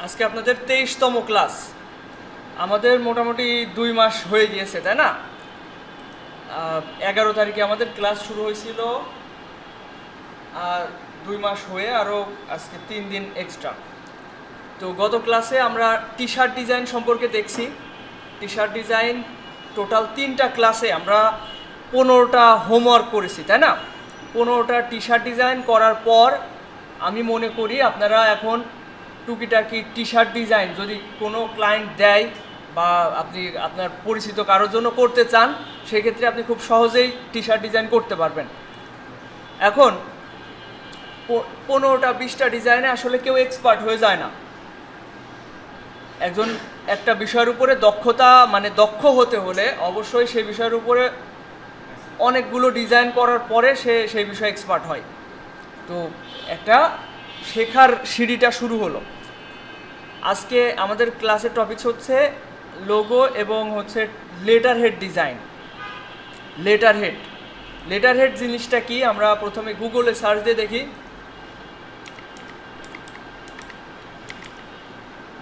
আজকে আপনাদের 23তম ক্লাস। আমাদের মোটামুটি 2 মাস হয়ে গিয়েছে, তাই না? 11 তারিখে আমাদের ক্লাস শুরু হয়েছিল, আর 2 মাস হয়ে আরও আজকে 3 দিন এক্সট্রা। তো গত ক্লাসে আমরা টি শার্ট ডিজাইন সম্পর্কে দেখছি। টি শার্ট ডিজাইন টোটাল 3টা ক্লাসে আমরা 15টা হোমওয়ার্ক করেছি, তাই না? 15টা টি শার্ট ডিজাইন করার পর আমি মনে করি আপনারা এখন টুকিটাকি টি শার্ট ডিজাইন যদি কোনো ক্লায়েন্ট দেয় বা আপনি আপনার পরিচিত কারোর জন্য করতে চান, সেক্ষেত্রে আপনি খুব সহজেই টি শার্ট ডিজাইন করতে পারবেন। এখন 15টা 20টা ডিজাইনে আসলে কেউ এক্সপার্ট হয়ে যায় না। একজন একটা বিষয়ের উপরে দক্ষ হতে হলে অবশ্যই সেই বিষয়ের উপরে অনেকগুলো ডিজাইন করার পরে সে সেই বিষয়ে এক্সপার্ট হয়। তো একটা শেখার সিঁড়িটা শুরু হলো। আজকে আমাদের ক্লাসের টপিকস হচ্ছে লোগো এবং হচ্ছে letter head design. Letter head জিনিসটা কি আমরা প্রথমে গুগলে সার্চ দিয়ে দেখি।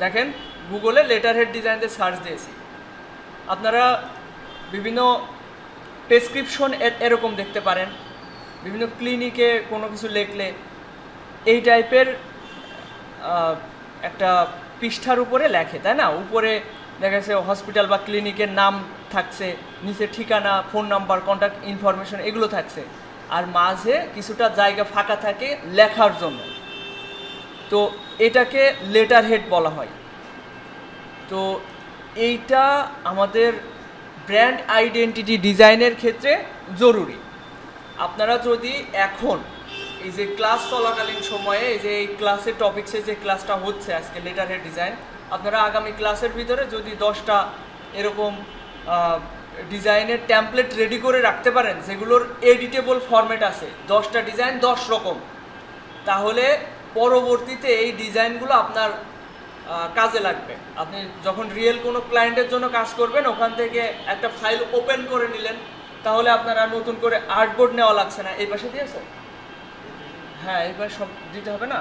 দেখেন, গুগলে লেটার হেড ডিজাইন দিয়ে সার্চ দিয়েছি। আপনারা বিভিন্ন প্রেসক্রিপশন এরকম দেখতে পারেন, বিভিন্ন ক্লিনিকে কোনো কিছু লিখলে এই টাইপের একটা পৃষ্ঠার উপরে লেখে, তাই না? উপরে দেখা যাচ্ছে হসপিটাল বা ক্লিনিকের নাম থাকছে, নিচে ঠিকানা, ফোন নাম্বার, কন্ট্যাক্ট ইনফরমেশন এগুলো থাকছে, আর মাঝে কিছুটা জায়গা ফাঁকা থাকে লেখার জন্য। তো এটাকে লেটার হেড বলা হয়। তো এইটা আমাদের ব্র্যান্ড আইডেন্টিটি ডিজাইনের ক্ষেত্রে জরুরি। আপনারা যদি এখন এই যে ক্লাস চলাকালীন সময়ে এই যে এই ক্লাসের টপিক্সে যে ক্লাসটা হচ্ছে আজকে লেটার হেড ডিজাইন, আপনারা আগামী ক্লাসের ভিতরে যদি 10টা এরকম ডিজাইনের ট্যাম্পলেট রেডি করে রাখতে পারেন যেগুলোর এডিটেবল ফরম্যাট আছে, 10টা ডিজাইন 10 রকম, তাহলে পরবর্তীতে এই ডিজাইনগুলো আপনার কাজে লাগবে। আপনি যখন রিয়েল কোনো ক্লায়েন্টের জন্য কাজ করবেন, ওখান থেকে একটা ফাইল ওপেন করে নিলেন, তাহলে আপনারা নতুন করে আর্টবোর্ড নেওয়া লাগছে না। এই পাশে দিয়েছে? হ্যাঁ, এইবার সব দিতে হবে না,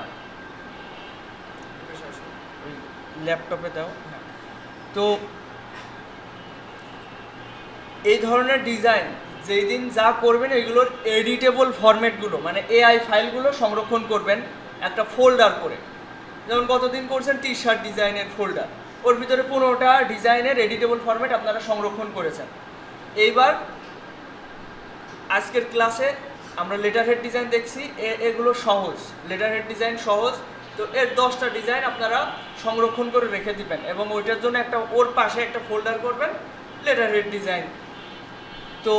ওই ল্যাপটপে দাও। হ্যাঁ, তো এই ধরনের ডিজাইন যেই দিন যা করবেন এগুলোর এডিটেবল ফরম্যাটগুলো মানে এআই ফাইলগুলো সংরক্ষণ করবেন একটা ফোল্ডার করে। যেমন কতদিন করছেন টি শার্ট ডিজাইনের ফোল্ডার, ওর ভিতরে 15টা ডিজাইনের এডিটেবল ফরম্যাট আপনারা সংরক্ষণ করেছেন। এইবার আজকের ক্লাসে আমরা লেটার হেড ডিজাইন দেখছি, এগুলো সহজ, লেটার হেড ডিজাইন সহজ। তো এর 10টা ডিজাইন আপনারা সংরক্ষণ করে রেখে দিবেন এবং ওইটার জন্য ওর পাশে একটা ফোল্ডার করবেন লেটার হেড ডিজাইন। তো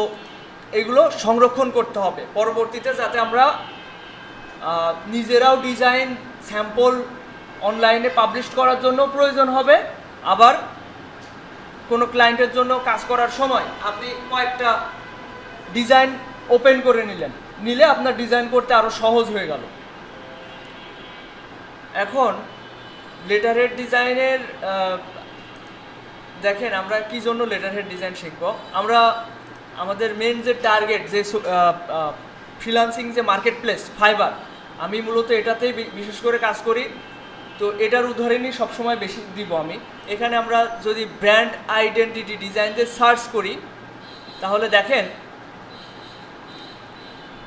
এগুলো সংরক্ষণ করতে হবে পরবর্তীতে, যাতে আমরা নিজেরাও ডিজাইন স্যাম্পল অনলাইনে পাবলিশ করার জন্য প্রয়োজন হবে। আবার কোনো ক্লায়েন্টের জন্য কাজ করার সময় আপনি কয়েকটা ডিজাইন ওপেন করে নিলে আপনার ডিজাইন করতে আরও সহজ হয়ে গেল। এখন লেটার হেড ডিজাইনের দেখেন আমরা কি জন্য লেটার হেড ডিজাইন শিখব। আমরা আমাদের মেন যে টার্গেট যে ফ্রিল্যান্সিং যে মার্কেট প্লেস ফাইবার, আমি মূলত এটাতেই বিশেষ করে কাজ করি। তো এটার উদাহরণই সবসময় বেশি দিব আমি। এখানে আমরা যদি ব্র্যান্ড আইডেন্টিটি ডিজাইন দিয়ে সার্চ করি, তাহলে দেখেন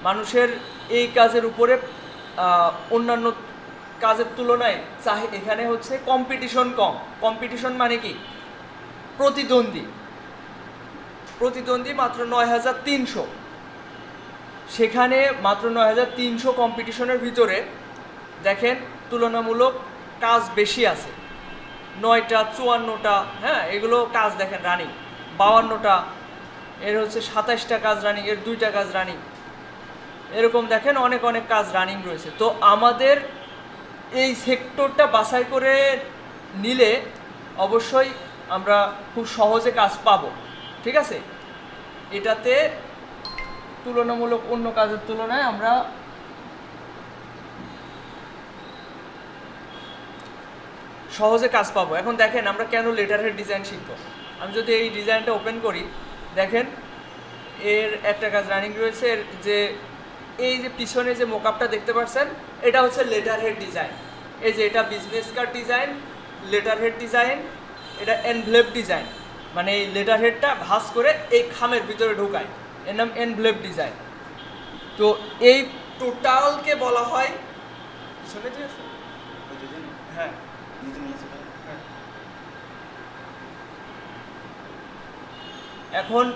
মানুষের এই কাজের উপরে অন্যান্য কাজের তুলনায় এখানে হচ্ছে কম্পিটিশন কম। কম্পিটিশন মানে কি? প্রতিদ্বন্দ্বী মাত্র 9300। সেখানে মাত্র 9300 কম্পিটিশনের ভিতরে দেখেন তুলনামূলক কাজ বেশি আছে, 9টা 54টা, হ্যাঁ এগুলো কাজ দেখেন রানিং, 52টা, এর হচ্ছে 27টা কাজ রানিং, এর 2টা কাজ রানিং, এরকম দেখেন অনেক কাজ রানিং রয়েছে। তো আমাদের এই সেক্টরটা বাছাই করে নিলে অবশ্যই আমরা খুব সহজে কাজ পাবো, ঠিক আছে? এটাতে তুলনামূলক অন্য কাজের তুলনায় আমরা সহজে কাজ পাবো। এখন দেখেন আমরা কেন লেটার হেড ডিজাইন শিখবো। আমি যদি এই ডিজাইনটা ওপেন করি, দেখেন এর একটা কাজ রানিং রয়েছে। এর যে এই যে পিছনে যে মোকআপটা দেখতে পাচ্ছেন, এটা হচ্ছে লেটার হেড ডিজাইন। এই যে এটা business card design, letter head design, এটা এনভেলপ ডিজাইন, মানে এই লেটার হেডটা ভাঁজ করে এই খামের ভিতরে ঢোকায়, এর নাম এনভেলপ ডিজাইন। তো এই টোটালকে বলা হয়, হ্যাঁ এখন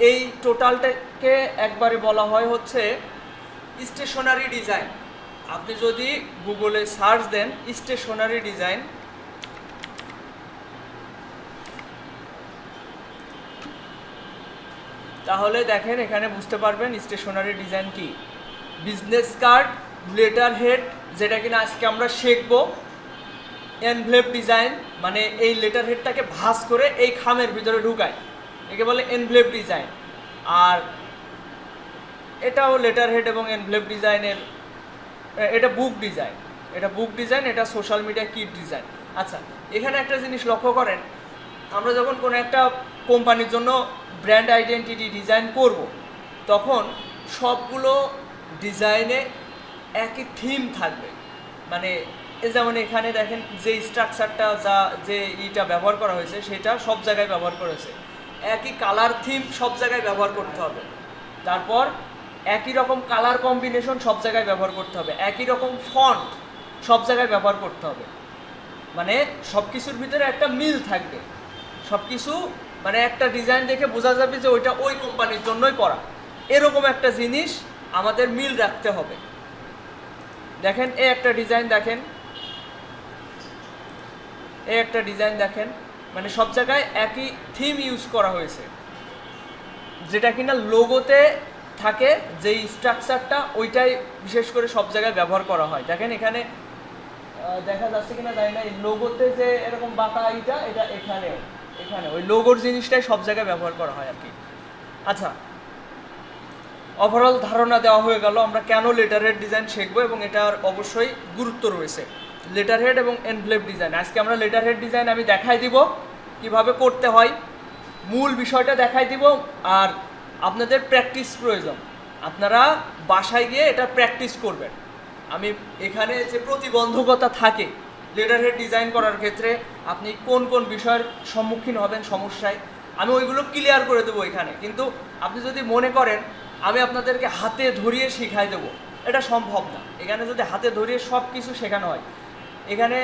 এই টোটালটাকে একবারে বলা হয় হচ্ছে স্টেশনারি ডিজাইন। আপনি যদি গুগলে সার্চ দেন স্টেশনারি ডিজাইন, তাহলে দেখেন এখানে বুঝতে পারবেন স্টেশনারি ডিজাইন কি। বিজনেস কার্ড, লেটার হেড, যেটা কিনা আজকে আমরা শিখবো। এনভেলপ ডিজাইন মানে এই লেটার হেডটাকে ভাঁজ করে এই খামের ভিতরে ঢুকায়, একে বলে এনভেলপ ডিজাইন। আর এটাও লেটার হেড এবং এনভেলপ ডিজাইনের, এটা বুক ডিজাইন, এটা বুক ডিজাইন, এটা সোশ্যাল মিডিয়া কিট ডিজাইন। আচ্ছা, এখানে একটা জিনিস লক্ষ্য করেন, আমরা যখন কোনো একটা কোম্পানির জন্য ব্র্যান্ড আইডেন্টিটি ডিজাইন করব, তখন সবগুলো ডিজাইনে একই থিম থাকবে। মানে যেমন এখানে দেখেন যে স্ট্রাকচারটা যে ইটা ব্যবহার করা হয়েছে সেটা সব জায়গায় ব্যবহার করেছে, একই কালার থিম সব জায়গায় ব্যবহার করতে হবে। তারপর একই রকম কালার কম্বিনেশন সব জায়গায় ব্যবহার করতে হবে, একই রকম ফন্ট সব জায়গায় ব্যবহার করতে হবে। মানে সব কিছুর ভিতরে একটা মিল থাকবে, সব কিছু মানে একটা ডিজাইন দেখে বোঝা যাবে যে ওইটা ওই কোম্পানির জন্যই করা, এরকম একটা জিনিস আমাদের মিল রাখতে হবে। দেখেন এই একটা ডিজাইন দেখেন, এই একটা ডিজাইন দেখেন, মানে সব জায়গায় একই থিম ইউজ করা হয়েছে, যেটা কিনা লোগোতে থাকে যেই স্ট্রাকচারটা ওইটাই বিশেষ করে সব জায়গায় ব্যবহার করা হয়। দেখেন এখানে দেখা যাচ্ছে কিনা জানি না, এই লোগোতে যে এরকম বাঁকা এইটা, এটা এখানে এখানে ওই লোগোর জিনিসটাই সব জায়গায় ব্যবহার করা হয় আর কি। আচ্ছা, ওভারঅল ধারণা দেওয়া হয়ে গেল আমরা কেন লেটার হেড ডিজাইন শিখবো, এবং এটার অবশ্যই গুরুত্ব রয়েছে। লেটার হেড এবং এনভেলপ ডিজাইন, আজকে আমরা লেটার হেড ডিজাইন আমি দেখাই দিব কিভাবে করতে হয়, মূল বিষয়টা দেখাই দিব। আর আপনাদের প্র্যাকটিস প্রয়োজন, আপনারা বাসায় গিয়ে এটা প্র্যাকটিস করবেন। আমি এখানে যে প্রতিবন্ধকতা থাকে লেটার হেড ডিজাইন করার ক্ষেত্রে, আপনি কোন কোন বিষয়ের সম্মুখীন হবেন সমস্যায়, আমি ওইগুলো ক্লিয়ার করে দেবো এখানে। কিন্তু আপনি যদি মনে করেন আমি আপনাদেরকে হাতে ধরিয়ে শিখাই দেবো, এটা সম্ভব না। এখানে যদি হাতে ধরিয়ে সব কিছু শেখানো হয়, এখানে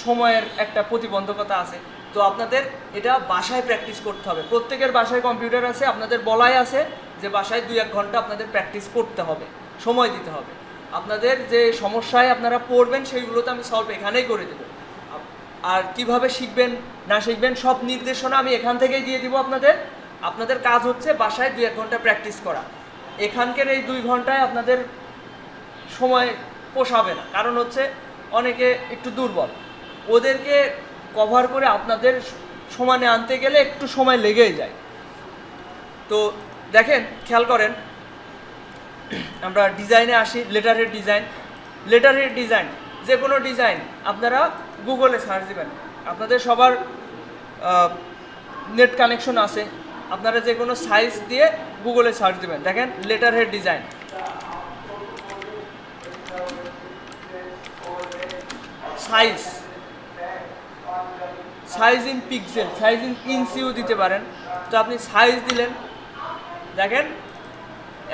সময়ের একটা প্রতিবন্ধকতা আছে। তো আপনাদের এটা বাসায় প্র্যাকটিস করতে হবে। প্রত্যেকের বাসায় কম্পিউটার আছে, আপনাদের বলাই আছে যে বাসায় 2-1 ঘন্টা আপনাদের প্র্যাকটিস করতে হবে, সময় দিতে হবে। আপনাদের যে সমস্যায় আপনারা পড়বেন সেইগুলো তো আমি সলভ এখানেই করে দেবো। আর কিভাবে শিখবেন না শিখবেন সব নির্দেশনা আমি এখান থেকেই দিয়ে দিব আপনাদের। আপনাদের কাজ হচ্ছে বাসায় 2-1 ঘন্টা প্র্যাকটিস করা। এখানকার এই 2 ঘন্টায় আপনাদের সময় পোষাবে না, কারণ হচ্ছে অনেকে একটু দুর্বল, ওদেরকে কভার করে আপনাদের সমানে আনতে গেলে একটু সময় লেগেই যায়। তো দেখেন, খেয়াল করেন, আমরা ডিজাইনে আসি। Letter head design, letter head design যে কোনো ডিজাইন আপনারা গুগলে সার্চ দিবেন, আপনাদের সবার নেট কানেকশন আছে, আপনারা যে কোনো সাইজ দিয়ে গুগলে সার্চ দিবেন। দেখেন letter head design, size, size in pixel, size in ইঞ্চিও দিতে পারেন। তো আপনি সাইজ দিলেন, দেখেন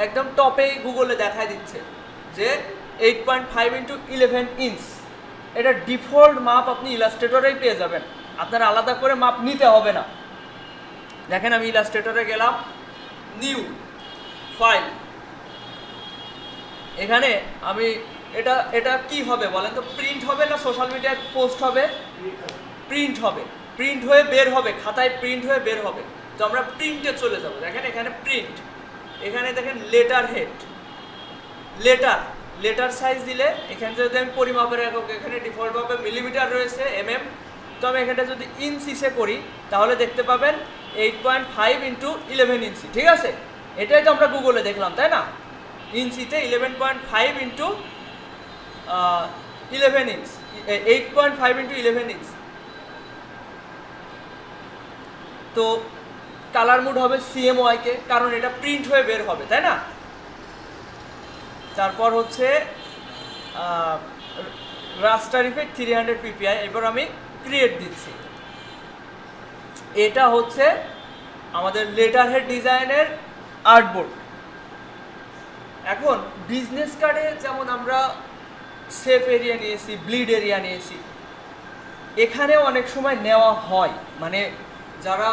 একদম টপে গুগলে দেখায় দিচ্ছে যে 8.5 × 11 ইঞ্চ। এটা ডিফল্ট মাপ আপনি ইলাস্ট্রেটরেই পেয়ে যাবেন, আপনার আলাদা করে মাপ নিতে হবে না। দেখেন আমি ইলাস্ট্রেটরে গেলাম, নিউ ফাইল, এখানে আমি এটা কি হবে বলেন তো? প্রিন্ট হবে না সোশ্যাল মিডিয়ায় পোস্ট হবে? প্রিন্ট হবে, প্রিন্ট হয়ে বের হবে, খাতায় প্রিন্ট হয়ে বের হবে। তো আমরা প্রিন্টে চলে যাব। দেখেন এখানে প্রিন্ট, এখানে দেখেন লেটার হেড, লেটার সাইজ দিলে এখানে যদি আমি পরিমাপের একক, এখানে ডিফল্টভাবে মিলিমিটার রয়েছে, তো আমি এখানটা যদি ইঞ্চিসে করি তাহলে দেখতে পাবেন 8.5 × 11 ইঞ্চি। ঠিক আছে, এটাই তো আমরা গুগলে দেখলাম, তাই না? ইঞ্চিতে 11.5 × 11 ইঞ্চ, 8.5 × 11 ইঞ্চ। তো কালার মোড হবে CMYK, কারণ এটা প্রিন্ট হয়ে বের হবে, তাই না? তারপর হচ্ছে রাস্টার ইফেক্ট 300 ppi। এবার আমি ক্রিয়েট দিচ্ছি। এটা হচ্ছে আমাদের লেটার হেড ডিজাইনের আর্টবোর্ড। এখন বিজনেস কার্ডে যেমন আমরা সেফ এরিয়া নিয়েছি, ব্লিড এরিয়া নিয়েছি, এখানেও অনেক সময় নেওয়া হয়, মানে যারা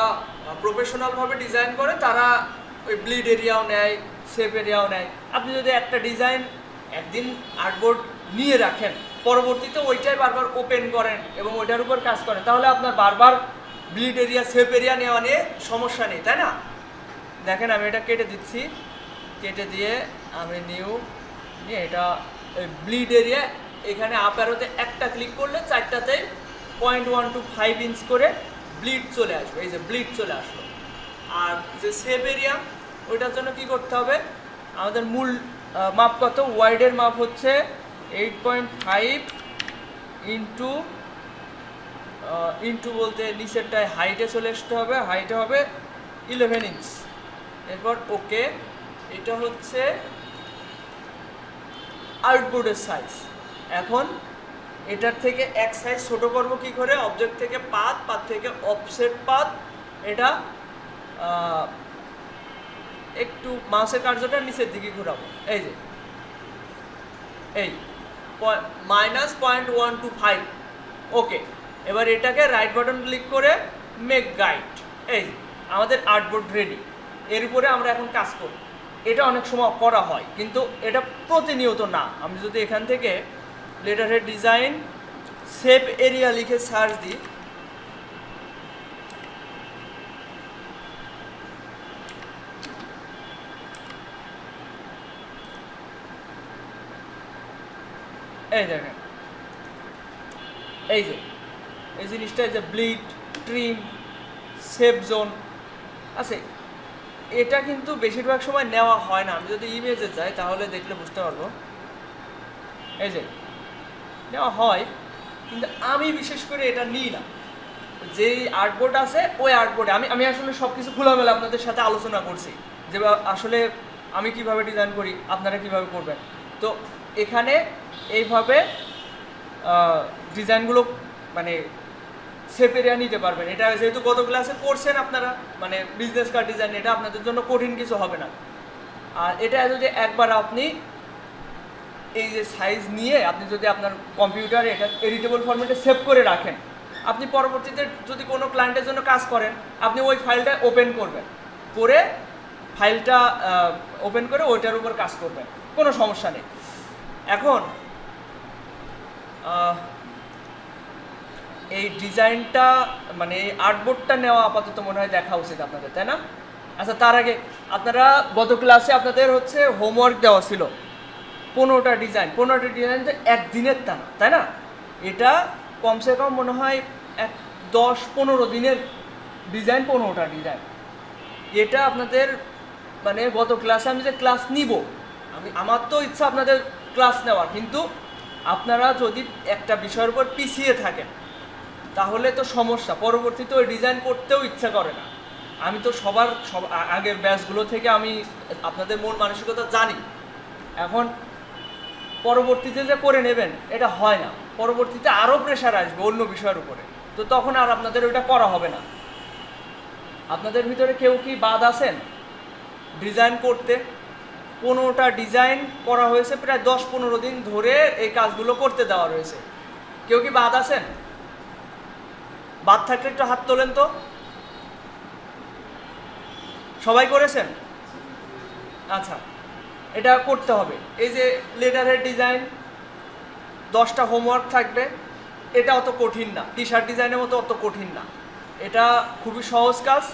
প্রফেশনালভাবে ডিজাইন করে তারা ওই ব্লিড এরিয়াও নেয়, সেফ এরিয়াও নেয়। আপনি যদি একটা ডিজাইন একদিন আর্টবোর্ড নিয়ে রাখেন, পরবর্তীতে ওইটাই বারবার ওপেন করেন এবং ওইটার উপর কাজ করেন, তাহলে আপনার বারবার ব্লিড এরিয়া, সেফ এরিয়া নেওয়া নিয়ে সমস্যা নেই, তাই না? দেখেন আমি এটা কেটে দিচ্ছি, কেটে দিয়ে আমি নিয়ে এটা ব্লিড এরিয়া, এখানে আপ অ্যারোতে একটা ক্লিক করলে চারটাতেই 0.125 ইঞ্চ করে ব্লিড চলে আসবে। এই যে ব্লিড চলে আসলো। আর যে সেভ এরিয়া, ওইটার জন্য কি করতে হবে, আমাদের মূল মাপ কত, ওয়াইডের মাপ হচ্ছে 8.5 ইন্টু বলতে নিচেরটায় হাইটে চলে আসতে হবে, হাইটে হবে 11 ইঞ্চ। এরপর ওকে, এটা হচ্ছে আউটবোর্ডের সাইজ। এখন এটার থেকে এক সাইজ ছোট করব কি করে, অবজেক্ট থেকে পাথ থেকে অফসেট পাথ, এটা একটু মাউসের কার্যটা নিচের দিকে ঘোরাবো, এই যে এই -0.125। ওকে, এবার এটাকে রাইট বাটন ক্লিক করে মেক গাইড, এই আমাদের আর্টবোর্ড রেডি। এর উপরে আমরা এখন কাজ করব। এটা অনেক সময় করা হয়, কিন্তু এটা প্রতিনিয়ত না। আমি যদি এখান থেকে letter head design save area লিখে সার্চ দিই, এই দেখেন এই যে এই জিনিসটা, এই যে ব্লিড, ট্রিম, সেভ জোন আছে, এটা কিন্তু বেশিরভাগ সময় নেওয়া হয় না। আমি যদি ইমেজে যাই তাহলে দেখলে বুঝতে পারবো, এই যে নেওয়া হয়, কিন্তু আমি বিশেষ করে এটা নিই না। যেই আর্টবোর্ড আছে ওই আর্টবোর্ডে আমি আসলে সব কিছু খোলামেলা আপনাদের সাথে আলোচনা করছি, যে আসলে আমি কিভাবে ডিজাইন করি, আপনারা কিভাবে করবেন। তো এখানে এইভাবে ডিজাইনগুলো মানে সেফ এরিয়া নিতে পারবেন। এটা যেহেতু গত ক্লাসে করছেন আপনারা, মানে বিজনেস কার্ড ডিজাইন, এটা আপনাদের জন্য কঠিন কিছু হবে না। আর এটা যদি একবার আপনি এই যে সাইজ নিয়ে আপনি যদি আপনার কম্পিউটারে এটা এডিটেবল ফরম্যাটে সেভ করে রাখেন, আপনি পরবর্তীতে যদি কোনো ক্লায়েন্টের জন্য কাজ করেন, আপনি ওই ফাইলটা ওপেন করবেন, করে ফাইলটা ওপেন করে ওইটার উপর কাজ করবেন, কোনো সমস্যা নেই। এখন এই ডিজাইনটা মানে এই আর্টবোর্ডটা নেওয়া আপাতত মনে হয় দেখা উচিত আপনাদের, তাই না? আচ্ছা, তার আগে আপনারা গত ক্লাসে আপনাদের হচ্ছে হোমওয়ার্ক দেওয়া ছিল 15টা ডিজাইন। 15টা ডিজাইন তো একদিনের তা না, তাই না? এটা কমসে কম মনে হয় 10-15 দিনের ডিজাইন, 15টা ডিজাইন। এটা আপনাদের মানে গত ক্লাসে আমি যে ক্লাস নিব, আমার তো ইচ্ছা আপনাদের ক্লাস নেওয়ার, কিন্তু আপনারা যদি একটা বিষয়ের উপর পিছিয়ে থাকেন তাহলে তো সমস্যা, পরবর্তীতে ওই ডিজাইন করতেও ইচ্ছা করে না। আমি তো সব আগের ব্যাচগুলো থেকে আমি আপনাদের মন মানসিকতা জানি। এখন পরবর্তীতে যে করে নেবেন এটা হয় না, পরবর্তীতে আরও প্রেশার আসবে অন্য বিষয়ের উপরে, তো তখন আর আপনাদের ওইটা করা হবে না। আপনাদের ভিতরে কেউ কি বাদ আছেন ডিজাইন করতে? 15টা ডিজাইন করা হয়েছে, প্রায় 10-15 দিন ধরে এই কাজগুলো করতে দেওয়া রয়েছে। কেউ কি বাদ আছেন? বাদ থাকলে একটু হাত তোলেন তো। সবাই করেছেন? আচ্ছা, এটা করতে হবে। এই যে লেটার হেড ডিজাইন 10টা হোমওয়ার্ক থাকবে, এটা অত কঠিন না, টি শার্ট ডিজাইনের মতো অত কঠিন না, এটা খুবই সহজ কাজ।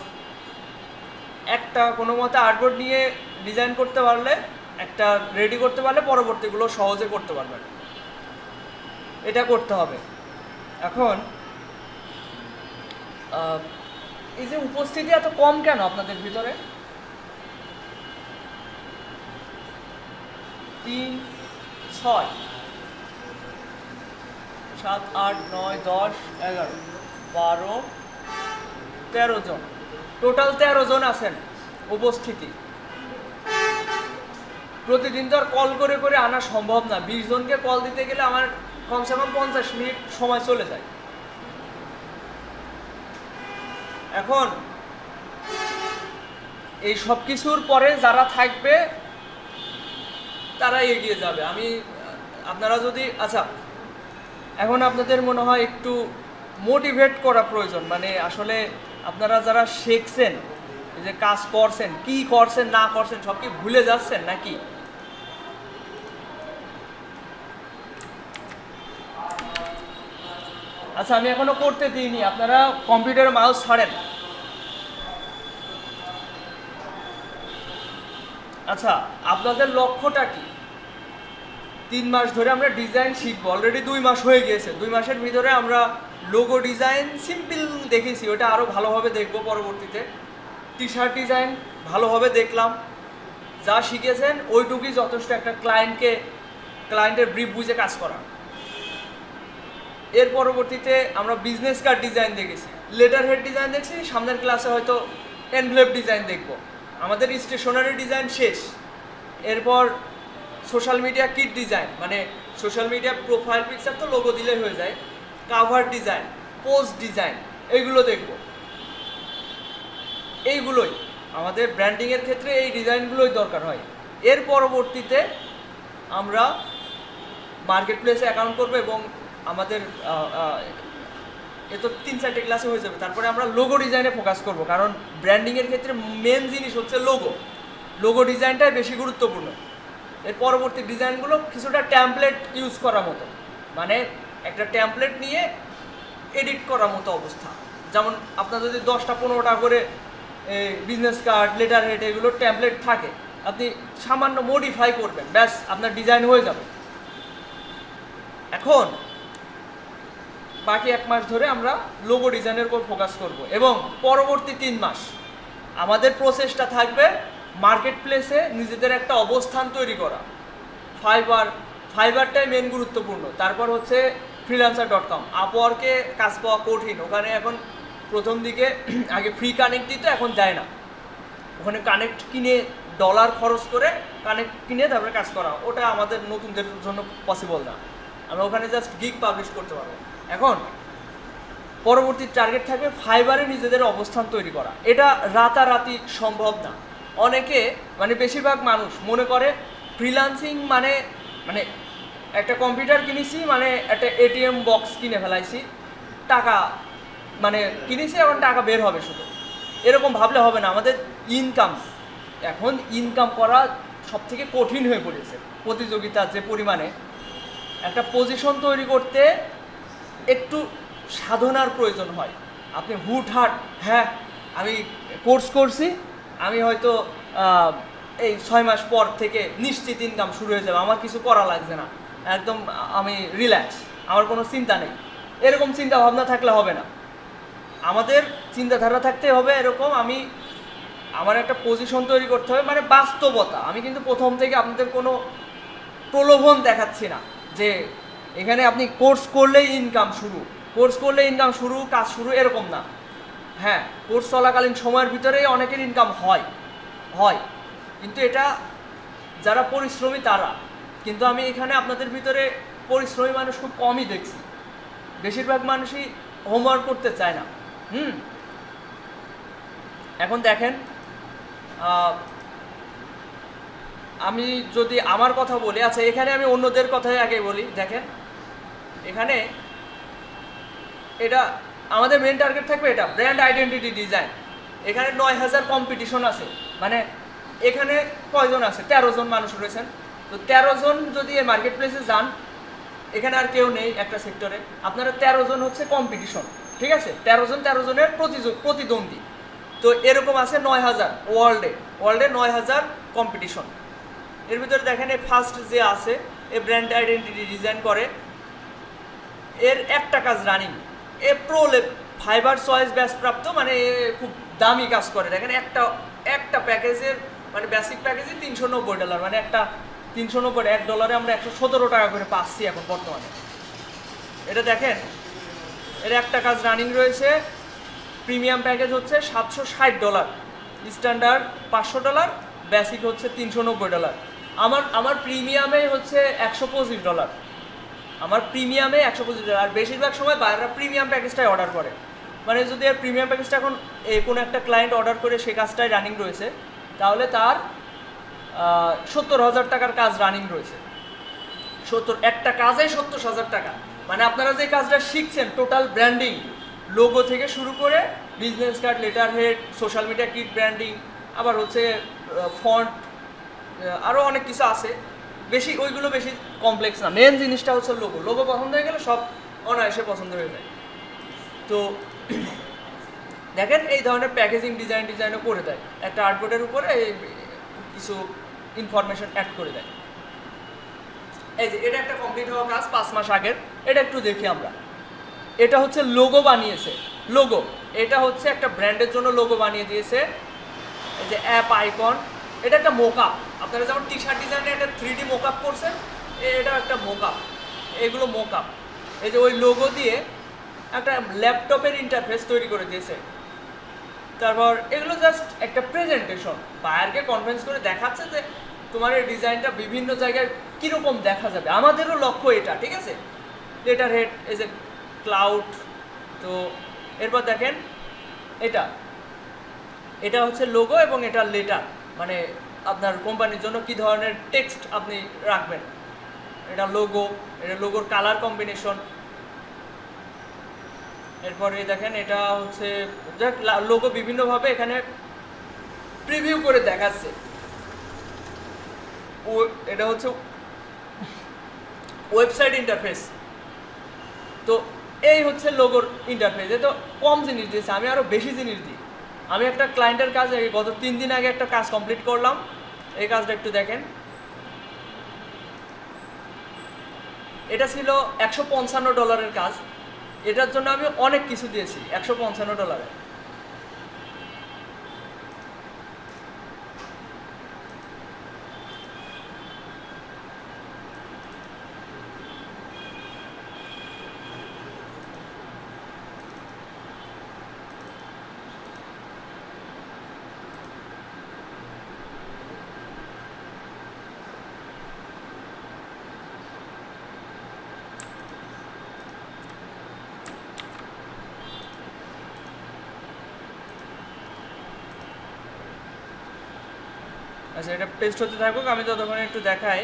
একটা কোনো মতে আর্টবোর্ড নিয়ে ডিজাইন করতে পারলে, একটা রেডি করতে পারলে পরবর্তীগুলো সহজে করতে পারবেন। এটা করতে হবে। এখন এই যে উপস্থিতি এত কম কেন আপনাদের ভিতরে? 3, 6, 7, 8, 9, 10, 11, 12, 13 জন, টোটাল 13 জন আছেন উপস্থিতি। প্রতিদিন তো আর কল করে করে আনা সম্ভব না। 20 জনকে কল দিতে গেলে আমার কমসে কম 50 মিনিট সময় চলে যায়। এখন এই সব কিছুর পরে যারা থাকবে তারা এগিয়ে যাবে। আপনারা যদি আচ্ছা, এখন আপনাদের মনে হয় একটু মোটিভেট করা প্রয়োজন, মানে আসলে আপনারা যারা শিখছেন, যে কাজ করছেন, কি করছেন না করছেন সব কি ভুলে যাচ্ছেন নাকি? আচ্ছা, আমি এখনো করতে দিইনি, আপনারা কম্পিউটারে মাউস ছাড়েন। আচ্ছা, আপনাদের লক্ষ্যটা কি? 3 মাস ধরে আমরা ডিজাইন শিখবো, অলরেডি 2 মাস হয়ে গিয়েছে। 2 মাসের ভিতরে আমরা লোগো ডিজাইন সিম্পল দেখেছি, ওটা আরও ভালোভাবে দেখবো পরবর্তীতে। টি শার্ট ডিজাইন ভালোভাবে দেখলাম, যা শিখেছেন ওইটুকুই যথেষ্ট একটা ক্লায়েন্টের ব্রিফ বুঝে কাজ করা। এর পরবর্তীতে আমরা বিজনেস কার্ড ডিজাইন দেখেছি, লেটার হেড ডিজাইন দেখছি, সামনের ক্লাসে হয়তো এনভেলপ ডিজাইন দেখব। আমাদের স্টেশনারি ডিজাইন শেষ। এরপর সোশ্যাল মিডিয়া কিট ডিজাইন, মানে সোশ্যাল মিডিয়া প্রোফাইল পিকচার তো লোগো দিলেই হয়ে যায়, কাভার ডিজাইন, পোস্ট ডিজাইন, এইগুলো দেখব। এইগুলোই আমাদের ব্র্যান্ডিংয়ের ক্ষেত্রে এই ডিজাইনগুলোই দরকার হয়। এর পরবর্তীতে আমরা মার্কেট প্লেসে অ্যাকাউন্ট করবো এবং আমাদের এ তো 3-4টে ক্লাসে হয়ে যাবে। তারপরে আমরা লোগো ডিজাইনে ফোকাস করব, কারণ ব্র্যান্ডিংয়ের ক্ষেত্রে মেন জিনিস হচ্ছে লোগো ডিজাইনটাই বেশি গুরুত্বপূর্ণ। এর পরবর্তী ডিজাইনগুলো কিছুটা ট্যাম্পলেট ইউজ করার মতো, মানে একটা ট্যাম্পলেট নিয়ে এডিট করার মতো অবস্থা। যেমন আপনার যদি 10টা-15টা করে বিজনেস কার্ড, লেটার হেড এগুলো ট্যাম্পলেট থাকে, আপনি সামান্য মডিফাই করবেন, ব্যাস আপনার ডিজাইন হয়ে যাবে। এখন বাকি 1 মাস ধরে আমরা লোগো ডিজাইনের উপর ফোকাস করব এবং পরবর্তী 3 মাস আমাদের প্রসেসটা থাকবে মার্কেট প্লেসে নিজেদের একটা অবস্থান তৈরি করা। ফাইবারটাই মেন গুরুত্বপূর্ণ। তারপর হচ্ছে freelancer.com। আপওয়ার্কে কাজ পাওয়া কঠিন, ওখানে এখন প্রথম দিকে আগে ফ্রি কানেক্ট দিত, এখন দেয় না। ওখানে কানেক্ট কিনে ডলার খরচ করে কানেক্ট কিনে তারপরে কাজ করা, ওটা আমাদের নতুনদের জন্য পসিবল না। আমরা ওখানে জাস্ট গিগ পাবলিশ করতে পারবো। এখন পরবর্তী টার্গেট থাকবে ফাইবারে নিজেদের অবস্থান তৈরি করা। এটা রাতারাতি সম্ভব না। অনেকে, মানে বেশিরভাগ মানুষ মনে করে ফ্রিল্যান্সিং মানে একটা কম্পিউটার কিনেছি, মানে একটা এটিএম বক্স কিনে ফেলাইছি, টাকা মানে কিনেছি এখন টাকা বের হবে শুধু, এরকম ভাবলে হবে না। আমাদের এখন ইনকাম করা সবথেকে কঠিন হয়ে পড়েছে। প্রতিযোগিতার যে পরিমাণে, একটা পজিশন তৈরি করতে একটু সাধনার প্রয়োজন হয়। আপনি হুটহাট, হ্যাঁ আমি কোর্স করছি, আমি হয়তো এই 6 মাস পর থেকে নিশ্চিত ইনকাম শুরু হয়ে যাবে, আমার কিছু করা লাগছে না, একদম আমি রিল্যাক্স, আমার কোনো চিন্তা নেই, এরকম চিন্তা ভাবনা থাকলে হবে না। আমাদের চিন্তাধারা থাকতে হবে এরকম, আমার একটা পজিশন তৈরি করতে হবে, মানে বাস্তবতা। আমি কিন্তু প্রথম থেকে আপনাদের কোনো প্রলোভন দেখাচ্ছি না যে এখানে আপনি কোর্স করলেই ইনকাম শুরু, কাজ শুরু, এরকম না। হ্যাঁ, কোর্স চলাকালীন সময়ের ভিতরেই অনেকের ইনকাম হয়, কিন্তু এটা যারা পরিশ্রমী তারা। কিন্তু আমি এখানে আপনাদের ভিতরে পরিশ্রমী মানুষ খুব কমই দেখছি, বেশিরভাগ মানুষই হোমওয়ার্ক করতে চায় না। এখন দেখেন, আমি যদি আমার কথা বলি, আচ্ছা এখানে আমি অন্যদের কথাই আগে বলি। দেখেন এখানে এটা আমাদের মেন টার্গেট থাকবে, এটা ব্র্যান্ড আইডেন্টিটি ডিজাইন। এখানে 9000 কম্পিটিশন আছে, মানে এখানে কয়জন আছে? 13 জন মানুষ রয়েছেন। তো 13 জন যদি এই মার্কেট প্লেসে যান, এখানে আর কেউ নেই একটা সেক্টরে, আপনারা 13 জন হচ্ছে কম্পিটিশন, ঠিক আছে? 13 জনের প্রতিদ্বন্দ্বী। তো এরকম আছে 9000 ওয়ার্ল্ডে 9000 কম্পিটিশন। এর ভিতরে দেখেন এই ফার্স্ট যে আছে, এ ব্র্যান্ড আইডেন্টিটি ডিজাইন করে, এর একটা কাজ রানিং, এ প্রো ফাইবার চয়েস ব্যাচ প্রাপ্ত, মানে খুব দামি কাজ করে। দেখেন একটা প্যাকেজের, মানে বেসিক প্যাকেজে $390, মানে একটা 390, $1 আমরা 117 টাকা করে পাচ্ছি এখন বর্তমানে। এটা দেখেন, এর একটা কাজ রানিং রয়েছে। প্রিমিয়াম প্যাকেজ হচ্ছে $760, স্ট্যান্ডার্ড $500, বেসিক হচ্ছে $390। আমার প্রিমিয়ামে হচ্ছে $125, আমার প্রিমিয়ামে $125। আর বেশিরভাগ সময় বাইরেরা প্রিমিয়াম প্যাকেজটাই অর্ডার করে, মানে যদি এর প্রিমিয়াম প্যাকেজটা এখন কোনো একটা ক্লায়েন্ট অর্ডার করে সে কাজটাই রানিং রয়েছে, তাহলে তার 70,000 টাকার কাজ রানিং রয়েছে। একটা কাজে 70,000 টাকা, মানে আপনারা যে কাজটা শিখছেন টোটাল ব্র্যান্ডিং, লোগো থেকে শুরু করে business card, letter head, social media kit branding, আবার হচ্ছে ফন্ট, আরও অনেক কিছু আছে, ওইগুলো বেশি কমপ্লেক্স না। মেন জিনিসটা হচ্ছে লোগো পছন্দ হয়ে গেলে সব অনায়াসে পছন্দ হয়ে যায়। তো দেখেন এই ধরনের প্যাকেজিং ডিজাইনও করে দেয়, একটা আর্টবোর্ডের উপরে কিছু ইনফরমেশন অ্যাড করে দেয়। এই যে এটা একটা কমপ্লিট হওয়া কাজ 5 মাস আগের, এটা একটু দেখি আমরা। এটা হচ্ছে লোগো বানিয়েছে, লোগো এটা হচ্ছে একটা ব্র্যান্ডের জন্য লোগো বানিয়ে দিয়েছে। এই যে অ্যাপ আইকন, এটা একটা মোকআপ, আপনারা যেমন টি শার্ট ডিজাইনে একটা 3D মোকআপ করছেন, এটা একটা মোকআপ, এগুলো মোকআপ। এই যে ওই লোগো দিয়ে একটা ল্যাপটপের ইন্টারফেস তৈরি করে দিয়েছে। তারপর এগুলো জাস্ট একটা প্রেজেন্টেশন, বায়ারকে কনভিন্স করে দেখাচ্ছে যে তোমার এই ডিজাইনটা বিভিন্ন জায়গায় কীরকম দেখা যাবে। আমাদেরও লক্ষ্য এটা, ঠিক আছে। লেটার হেড, এই যে ক্লাউড। তো এরপর দেখেন এটা হচ্ছে লোগো এবং এটা লেটার, মানে আপনার কোম্পানির জন্য কি ধরনের টেক্সট আপনি রাখবেন। এটা লোগোর কালার কম্বিনেশন। এরপরে দেখেন এটা হচ্ছে লোগো বিভিন্নভাবে এখানে প্রিভিউ করে দেখাচ্ছে। এটা হচ্ছে ওয়েবসাইট ইন্টারফেস। তো এই হচ্ছে লোগোর ইন্টারফেস। এ তো কম জিনিস দিয়েছে, আমি আরও বেশি জিনিস দিই। আমি একটা ক্লায়েন্টের কাজ গত 3 দিন আগে একটা কাজ কমপ্লিট করলাম। এই কাজটা একটু দেখেন। এটা ছিল $155 কাজ, এটার জন্য আমি অনেক কিছু দিয়েছি $155। আচ্ছা, এটা পেস্ট হতে থাকুক, আমি ততক্ষণ একটু দেখাই।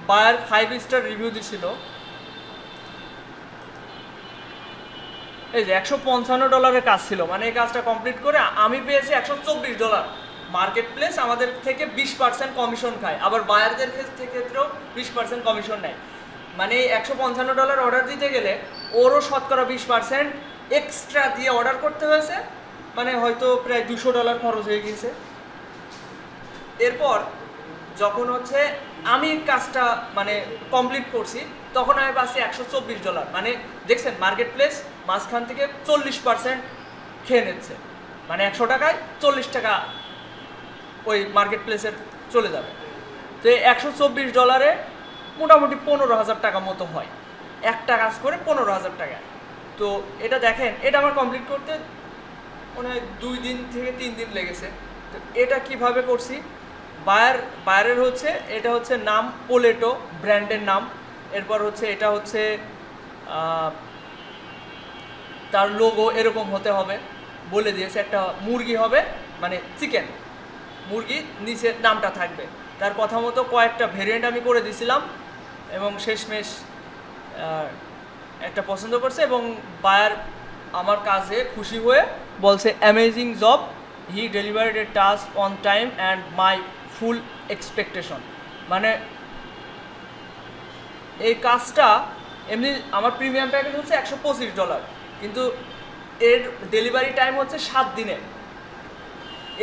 বায়ার 5 স্টার রিভিউ দিছিল। এই যে $155 কাজ ছিল, মানে এই কাজটা কমপ্লিট করে আমি পেয়েছি $124। মার্কেট প্লেস আমাদের থেকে 20% কমিশন খায়, আবার বায়ারদের ক্ষেত্রেও 20% কমিশন নেয়। মানে $155 অর্ডার দিতে গেলে ওরও শতকরা 20% এক্সট্রা দিয়ে অর্ডার করতে হয়েছে, মানে হয়তো প্রায় $200 খরচ হয়ে গিয়েছে। এরপর যখন হচ্ছে আমি কাজটা মানে কমপ্লিট করছি, তখন আমি পাচ্ছি $124। মানে দেখছেন মার্কেট প্লেস মাঝখান থেকে 40% খেয়ে নিচ্ছে, মানে 100 টাকায় 40 টাকা ওই মার্কেট প্লেসের চলে যাবে। তো এই $124 মোটামুটি 15,000 টাকা মতো হয়, একটা কাজ করে 15,000 টাকা। তো এটা দেখেন, এটা আমার কমপ্লিট করতে মনে হয় 2 দিন থেকে 3 দিন লেগেছে। তো এটা কিভাবে করছি, বায়ারের হচ্ছে এটা হচ্ছে নাম পোলেটো, ব্র্যান্ডের নাম। এরপর হচ্ছে এটা হচ্ছে তার লোগো এরকম হতে হবে বলে দিয়েছে। একটা মুরগি হবে, মানে চিকেন মুরগি, নিচে নামটা থাকবে। তার কথা মতো কয়েকটা ভেরিয়েন্ট আমি করে দিয়েছিলাম এবং শেষমেশ একটা পছন্দ করছে এবং বায়ার আমার কাজে খুশি হয়ে বলছে amazing job, he delivered A task on time and my full expectation. মানে এই কাজটা এমনি আমার প্রিমিয়াম প্যাকেজ হচ্ছে $125, কিন্তু এর ডেলিভারি টাইম হচ্ছে 7 দিনে।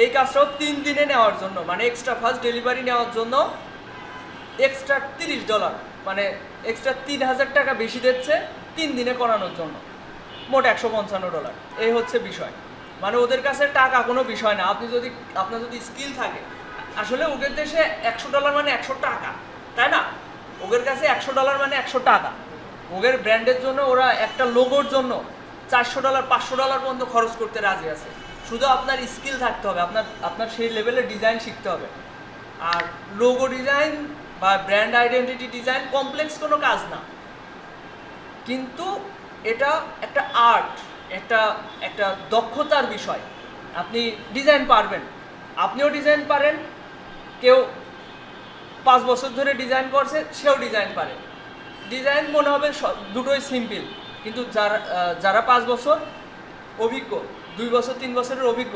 এই কাজটাও 3 দিনে নেওয়ার জন্য, মানে এক্সট্রা ফাস্ট ডেলিভারি নেওয়ার জন্য এক্সট্রা $30, মানে এক্সট্রা 3,000 টাকা বেশি দিচ্ছে 3 দিনে করানোর জন্য, মোট $155। এই হচ্ছে বিষয়। মানে ওদের কাছে টাকা কোনো বিষয় না। আপনার যদি স্কিল থাকে, আসলে ওদের দেশে $100 মানে 100 টাকা, তাই না? ওদের কাছে $100 মানে 100 টাকা। ওদের ব্র্যান্ডের জন্য ওরা একটা লোগোর জন্য $400 $500 পর্যন্ত খরচ করতে রাজি আছে। শুধু আপনার স্কিল থাকতে হবে, আপনার সেই লেভেলের ডিজাইন শিখতে হবে। আর লোগো ডিজাইন বা ব্র্যান্ড আইডেন্টিটি ডিজাইন কমপ্লেক্স কোনো কাজ না, কিন্তু এটা একটা আর্ট, একটা একটা দক্ষতার বিষয়। আপনি ডিজাইন পারবেন, আপনিও ডিজাইন পারেন, কেউ 5 বছর ধরে ডিজাইন করছে সেও ডিজাইন পারে। ডিজাইন মনে হবে দুটোই সিম্পল, কিন্তু যারা 5 বছর অভিজ্ঞ, 2 বছর 3 বছরের অভিজ্ঞ,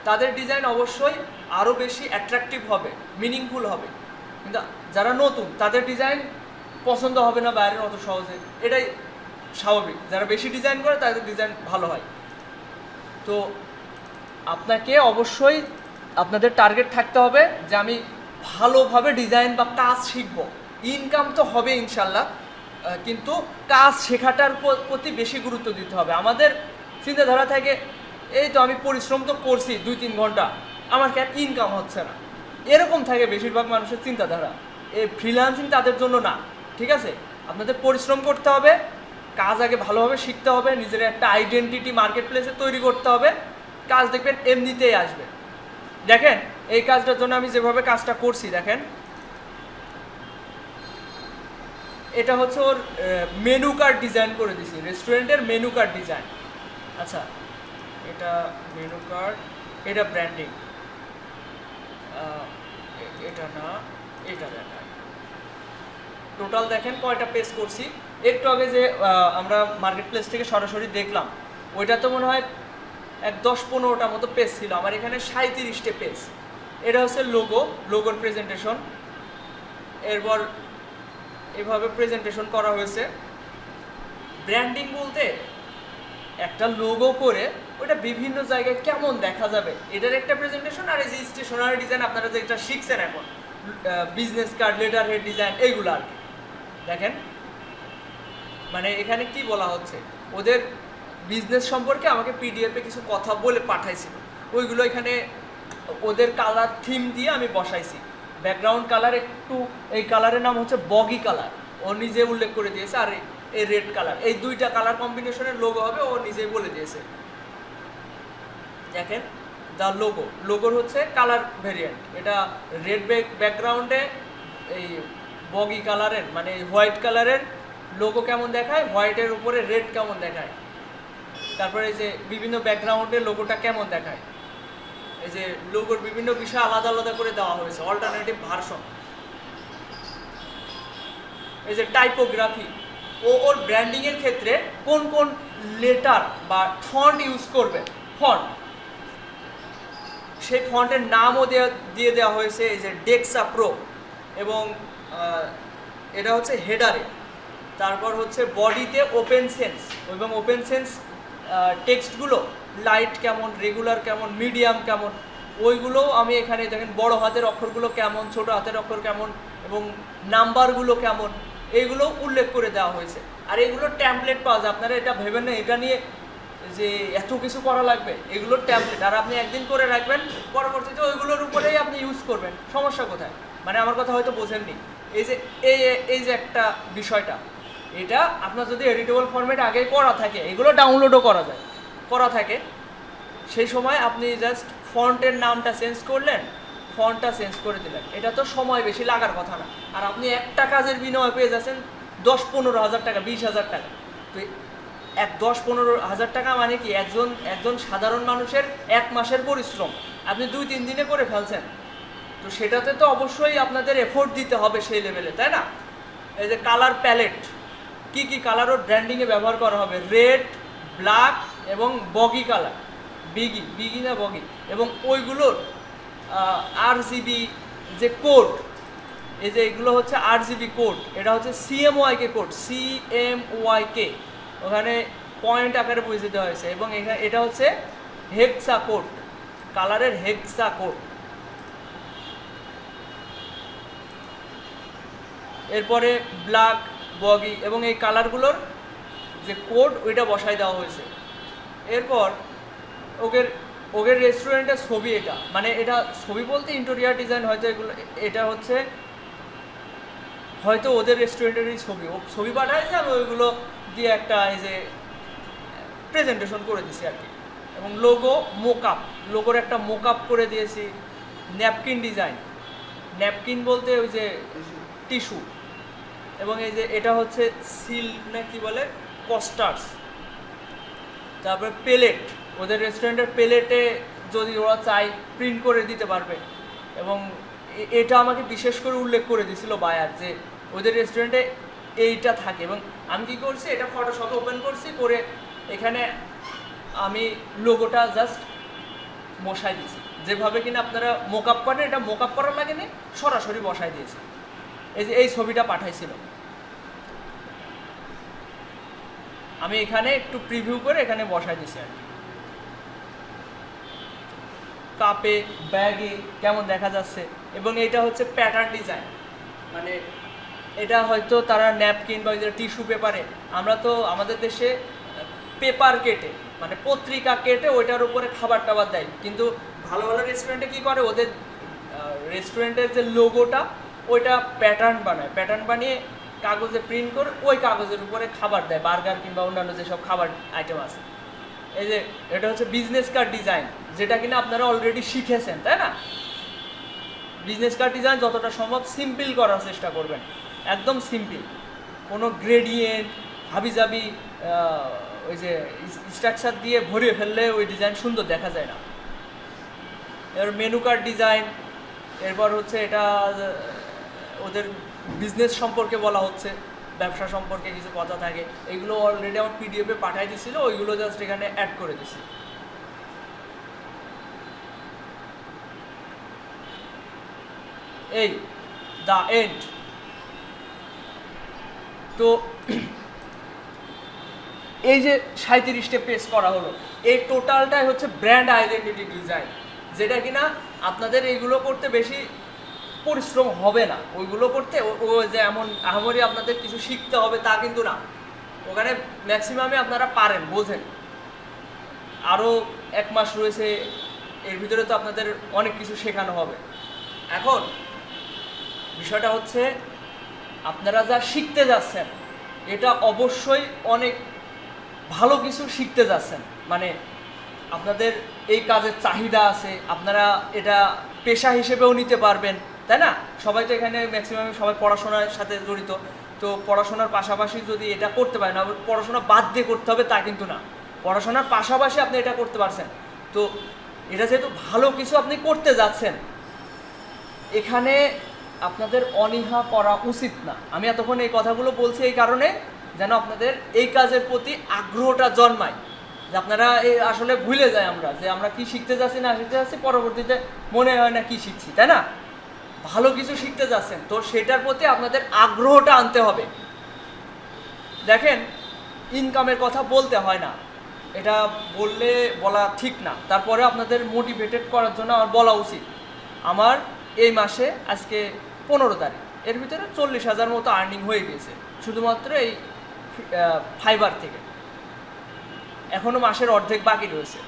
তাদের ডিজাইন অবশ্যই আরও বেশি অ্যাট্রাকটিভ হবে, মিনিংফুল হবে। কিন্তু যারা নতুন তাদের ডিজাইন পছন্দ হবে না বাইরের অত সহজে, এটাই স্বাভাবিক। যারা বেশি ডিজাইন করে তাদের ডিজাইন ভালো হয়। তো আপনাকে অবশ্যই আপনাদের টার্গেট থাকতে হবে যে আমি ভালোভাবে ডিজাইন বা কাজ শিখব। ইনকাম তো হবে ইনশাল্লাহ, কিন্তু কাজ শেখাটার প্রতি বেশি গুরুত্ব দিতে হবে। আমাদের চিন্তাধারা থাকে এই তো আমি পরিশ্রম তো করছি 2-3 ঘন্টা, আমার কেন ইনকাম হচ্ছে না, এরকম থাকে বেশিরভাগ মানুষের চিন্তাধারা। এই ফ্রিল্যান্সিং তাদের জন্য না, ঠিক আছে? আপনাদের পরিশ্রম করতে হবে, কাজ আগে ভালোভাবে শিখতে হবে, নিজের একটা আইডেন্টিটি মার্কেট প্লেসে তৈরি করতে হবে, কাজ দেখবেন এমনিতেই আসবে। দেখেন এই কাজটার জন্য আমি যেভাবে কাজটা করছি, দেখেন এটা হচ্ছে ওর মেনু কার্ড ডিজাইন করে দিছি, রেস্টুরেন্টের মেনু কার্ড ডিজাইন। আচ্ছা, এটা মেনু কার্ড, এটা ব্র্যান্ডিং, এটা না, এটা দেখায়। টোটাল দেখেন কয়টা পেজ করছি। একটু আগে যে আমরা মার্কেট প্লেস থেকে সরাসরি দেখলাম, ওইটা তো মনে হয় 10-15টা মতো পেজ ছিল, আমার এখানে 37টে পেজ। এটা হচ্ছে লোগোর প্রেজেন্টেশন। এরপর এভাবে প্রেজেন্টেশন করা হয়েছে। ব্র্যান্ডিং বলতে একটা লোগো করে ওটা বিভিন্ন জায়গায় কেমন দেখা যাবে, এটার একটা প্রেজেন্টেশন। আর এই যে স্টেশনারি ডিজাইন আপনারা যেটা শিখছেন এখন, business card, letter head design, এইগুলো আর কি। দেখেন মানে এখানে কি বলা হচ্ছে, ওদের বিজনেস সম্পর্কে আমাকে পিডিএফে কিছু কথা বলে পাঠাইছিল, ওইগুলো এখানে ওদের কালার থিম দিয়ে আমি বসাইছি। ব্যাকগ্রাউন্ড কালার একটু, এই কালারের নাম হচ্ছে বগি কালার, ও নিজে উল্লেখ করে দিয়েছে। আর এই রেড কালার, এই দুইটা কালার কম্বিনেশনের লোগো হবে, ও নিজেই বলে দিয়েছে। দেখেন দ্য লোগোর হচ্ছে কালার ভেরিয়েন্ট, এটা রেড ব্যাকগ্রাউন্ডে এই বগি কালারের মানে হোয়াইট কালারের লোগো কেমন দেখায়, হোয়াইটের উপরে রেড কেমন দেখায়। তারপরে এই যে বিভিন্ন ব্যাকগ্রাউন্ডে লোগোটা কেমন দেখায়, এই যে লোগোর বিভিন্ন বিষয় আলাদা আলাদা করে দেওয়া হয়েছে, অল্টারনেটিভ ভার্সন। এই যে টাইপোগ্রাফি, ওর ব্র্যান্ডিংয়ের ক্ষেত্রে কোন কোন লেটার বা ফন্ট ইউজ করবে, ফন্ট, সেই ফন্টের নামও দিয়ে দেওয়া হয়েছে। এই যে ডেক্সা প্রো, এবং এটা হচ্ছে হেডারে। তারপর হচ্ছে বডিতে ওপেন সেন্স, এবং ওপেন সেন্স টেক্সটগুলো লাইট কেমন, রেগুলার কেমন, মিডিয়াম কেমন, ওইগুলোও আমি এখানে দেখেন বড় হাতের অক্ষরগুলো কেমন, ছোট হাতের অক্ষর কেমন, এবং নাম্বারগুলো কেমন, এইগুলো উল্লেখ করে দেওয়া হয়েছে। আর এগুলো ট্যাম্পলেট পাওয়া যায়, আপনারা এটা ভেবেন না এটা নিয়ে যে এত কিছু করা লাগবে, এগুলোর ট্যাম্পলেট। আর আপনি একদিন করে রাখবেন, পরবর্তীতে ওইগুলোর উপরেই আপনি ইউজ করবেন, সমস্যা কোথায়? মানে আমার কথা হয়তো বোঝেননি। এই যে এই যে একটা বিষয়টা, এটা আপনার যদি এডিটেবল ফরম্যাট আগে করা থাকে, এগুলো ডাউনলোডও করা থাকে, সেই সময় আপনি জাস্ট ফন্টের নামটা চেঞ্জ করলেন, ফন্টটা চেঞ্জ করে দিলেন, এটা তো সময় বেশি লাগার কথা না। আর আপনি একটা কাজের বিনিময়ে পেয়ে যাচ্ছেন 10-15 হাজার টাকা, 20 হাজার টাকা। তো 10-15 হাজার টাকা মানে কি একজন সাধারণ মানুষের 1 মাসের পরিশ্রম আপনি 2-3 দিনে করে ফেলছেন। তো সেটাতে তো অবশ্যই আপনাদের এফোর্ট দিতে হবে সেই লেভেলে, তাই না? এই যে কালার প্যালেট, কি কালার ওর ব্র্যান্ডিংয়ে ব্যবহার করা হবে, রেড, ব্ল্যাক এবং বগি কালার, বিগি না বগি, এবং ওইগুলোর RGB যে কোড, এই যে এগুলো হচ্ছে RGB কোড, এটা হচ্ছে CMYK কোড, CMYK, ওখানে পয়েন্ট আকারে বুঝিয়ে দেওয়া হয়েছে। এবং এটা হচ্ছে হেক্সা কোড, কালারের হেক্সা কোড। এরপরে ব্ল্যাক, বগি এবং এই কালারগুলোর যে কোড, ওইটা বসাই দেওয়া হয়েছে। এরপর ওদের রেস্টুরেন্টের ছবি, এটা মানে এটা ছবি বলতে ইন্টেরিয়র ডিজাইন, হয়তো এগুলো এটা হচ্ছে হয়তো ওদের রেস্টুরেন্টেরই ছবি পাঠাইছে, আমি ওইগুলো দিয়ে একটা এই যে প্রেজেন্টেশন করে দিছি আর কি। এবং লোগোর একটা মোকআপ করে দিয়েছি। ন্যাপকিন ডিজাইন, ন্যাপকিন বলতে ওই যে টিস্যু, এবং এই যে এটা হচ্ছে সিল না কি বলে কস্টার্স, তারপরে পেলেট, ওদের রেস্টুরেন্টের পেলেটে যদি ওরা চায় প্রিন্ট করে দিতে পারবে। এবং এটা আমাকে বিশেষ করে উল্লেখ করে দিছিল বায়ার যে ওদের রেস্টুরেন্টে এইটা থাকে। এবং আমি কী করছি, এটা ফটোশপে ওপেন করছি, করে এখানে আমি লোগোটা জাস্ট বসাই দিয়েছি, যেভাবে কিনা আপনারা মোকআপ করেন, এটা মোকআপ করা লাগেনি, সরাসরি বসাই দিয়েছি। এই যে এই ছবিটা পাঠাইছিল, আমি এখানে একটু প্রিভিউ করে এখানে বসাই দিয়েছি আর কি। কাপে ব্যাগে কেমন দেখা যাচ্ছে। এবং এটা হচ্ছে প্যাটার্ন ডিজাইন, মানে এটা হয়তো তারা ন্যাপকিন বা টিস্যু পেপারে, আমরা তো আমাদের দেশে পেপার কেটে মানে পত্রিকা কেটে ওইটার উপরে খাবার টাবার দেয়, কিন্তু ভালো ভালো রেস্টুরেন্টে কী করে, ওদের রেস্টুরেন্টের যে লোগোটা ওইটা প্যাটার্ন বানায়, প্যাটার্ন বানিয়ে কাগজে প্রিন্ট করে ওই কাগজের উপরে খাবার দেয়, বার্গার কিংবা অন্যান্য যেসব খাবার আইটেম আছে। এই যে এটা হচ্ছে বিজনেস কার্ড ডিজাইন, যেটা কিনা আপনারা অলরেডি শিখেছেন, তাই না? বিজনেস কার্ড ডিজাইন যতটা সম্ভব সিম্পল করার চেষ্টা করবেন, একদম সিম্পল, কোনো গ্রেডিয়েন্ট হাবিজাবি ওই যে স্ট্রাকচার দিয়ে ভরিয়ে ফেললে ওই ডিজাইন সুন্দর দেখা যায় না। এর মেনু কার্ড ডিজাইন, এরপর হচ্ছে এটা ওদের বিজনেস সম্পর্কে বলা হচ্ছে, ব্যবসা সম্পর্কে কিছু কথা থাকে, এগুলো অলরেডি আমার পিডিএফে পাঠাই দিছিল, ওইগুলো জাস্ট এখানে অ্যাড করে দিছি। এই দ্য এন্ড। তো এই যে 37টে পেজ করা হলো, এই টোটালটাই হচ্ছে ব্র্যান্ড আইডেন্টিটি ডিজাইন, যেটা কিনা আপনাদের এইগুলো করতে বেশি পরিশ্রম হবে না। ওইগুলো করতে ও যে এমন আহামরি আপনাদের কিছু শিখতে হবে তা কিন্তু না, ওখানে ম্যাক্সিমামে আপনারা পারেন, বোঝেন। আরও 1 মাস রয়েছে, এর ভিতরে তো আপনাদের অনেক কিছু শেখানো হবে। এখন বিষয়টা হচ্ছে আপনারা যা শিখতে যাচ্ছেন এটা অবশ্যই অনেক ভালো কিছু শিখতে যাচ্ছেন, মানে আপনাদের এই কাজের চাহিদা আছে, আপনারা এটা পেশা হিসেবেও নিতে পারবেন, তাই না? সবাই তো এখানে ম্যাক্সিমাম সবাই পড়াশোনার সাথে জড়িত, তো পড়াশোনার পাশাপাশি যদি এটা করতে পারেন, পড়াশোনা বাদ দিয়ে করতে হবে তা কিন্তু না, পড়াশোনার পাশাপাশি আপনি এটা করতে পারছেন। তো এটা যেহেতু ভালো কিছু আপনি করতে যাচ্ছেন, এখানে আপনাদের অনীহা করা উচিত না। আমি এতক্ষণ এই কথাগুলো বলছি এই কারণে যেন আপনাদের এই কাজের প্রতি আগ্রহটা জন্মায়, যে আপনারা আসলে ভুলে যায় আমরা যে আমরা কি শিখতে যাচ্ছি না শিখতে যাচ্ছি, পরবর্তীতে মনে হয় না কি শিখছি, তাই না? ভালো কিছু শিখতে যাচ্ছেন তো সেটার প্রতি আপনাদের আগ্রহটা আনতে হবে। দেখেন, ইনকামের কথা বলতে হয় না, এটা বলা ঠিক না, তারপরে আপনাদের মোটিভেটেড করার জন্য আমার বলা উচিত। আমার এই মাসে আজকে 15 তারিখ, এর ভিতরে 40,000 মতো আর্নিং হয়ে গেছে শুধুমাত্র এই ফাইবার থেকে। এখনও মাসের অর্ধেক বাকি রয়েছে।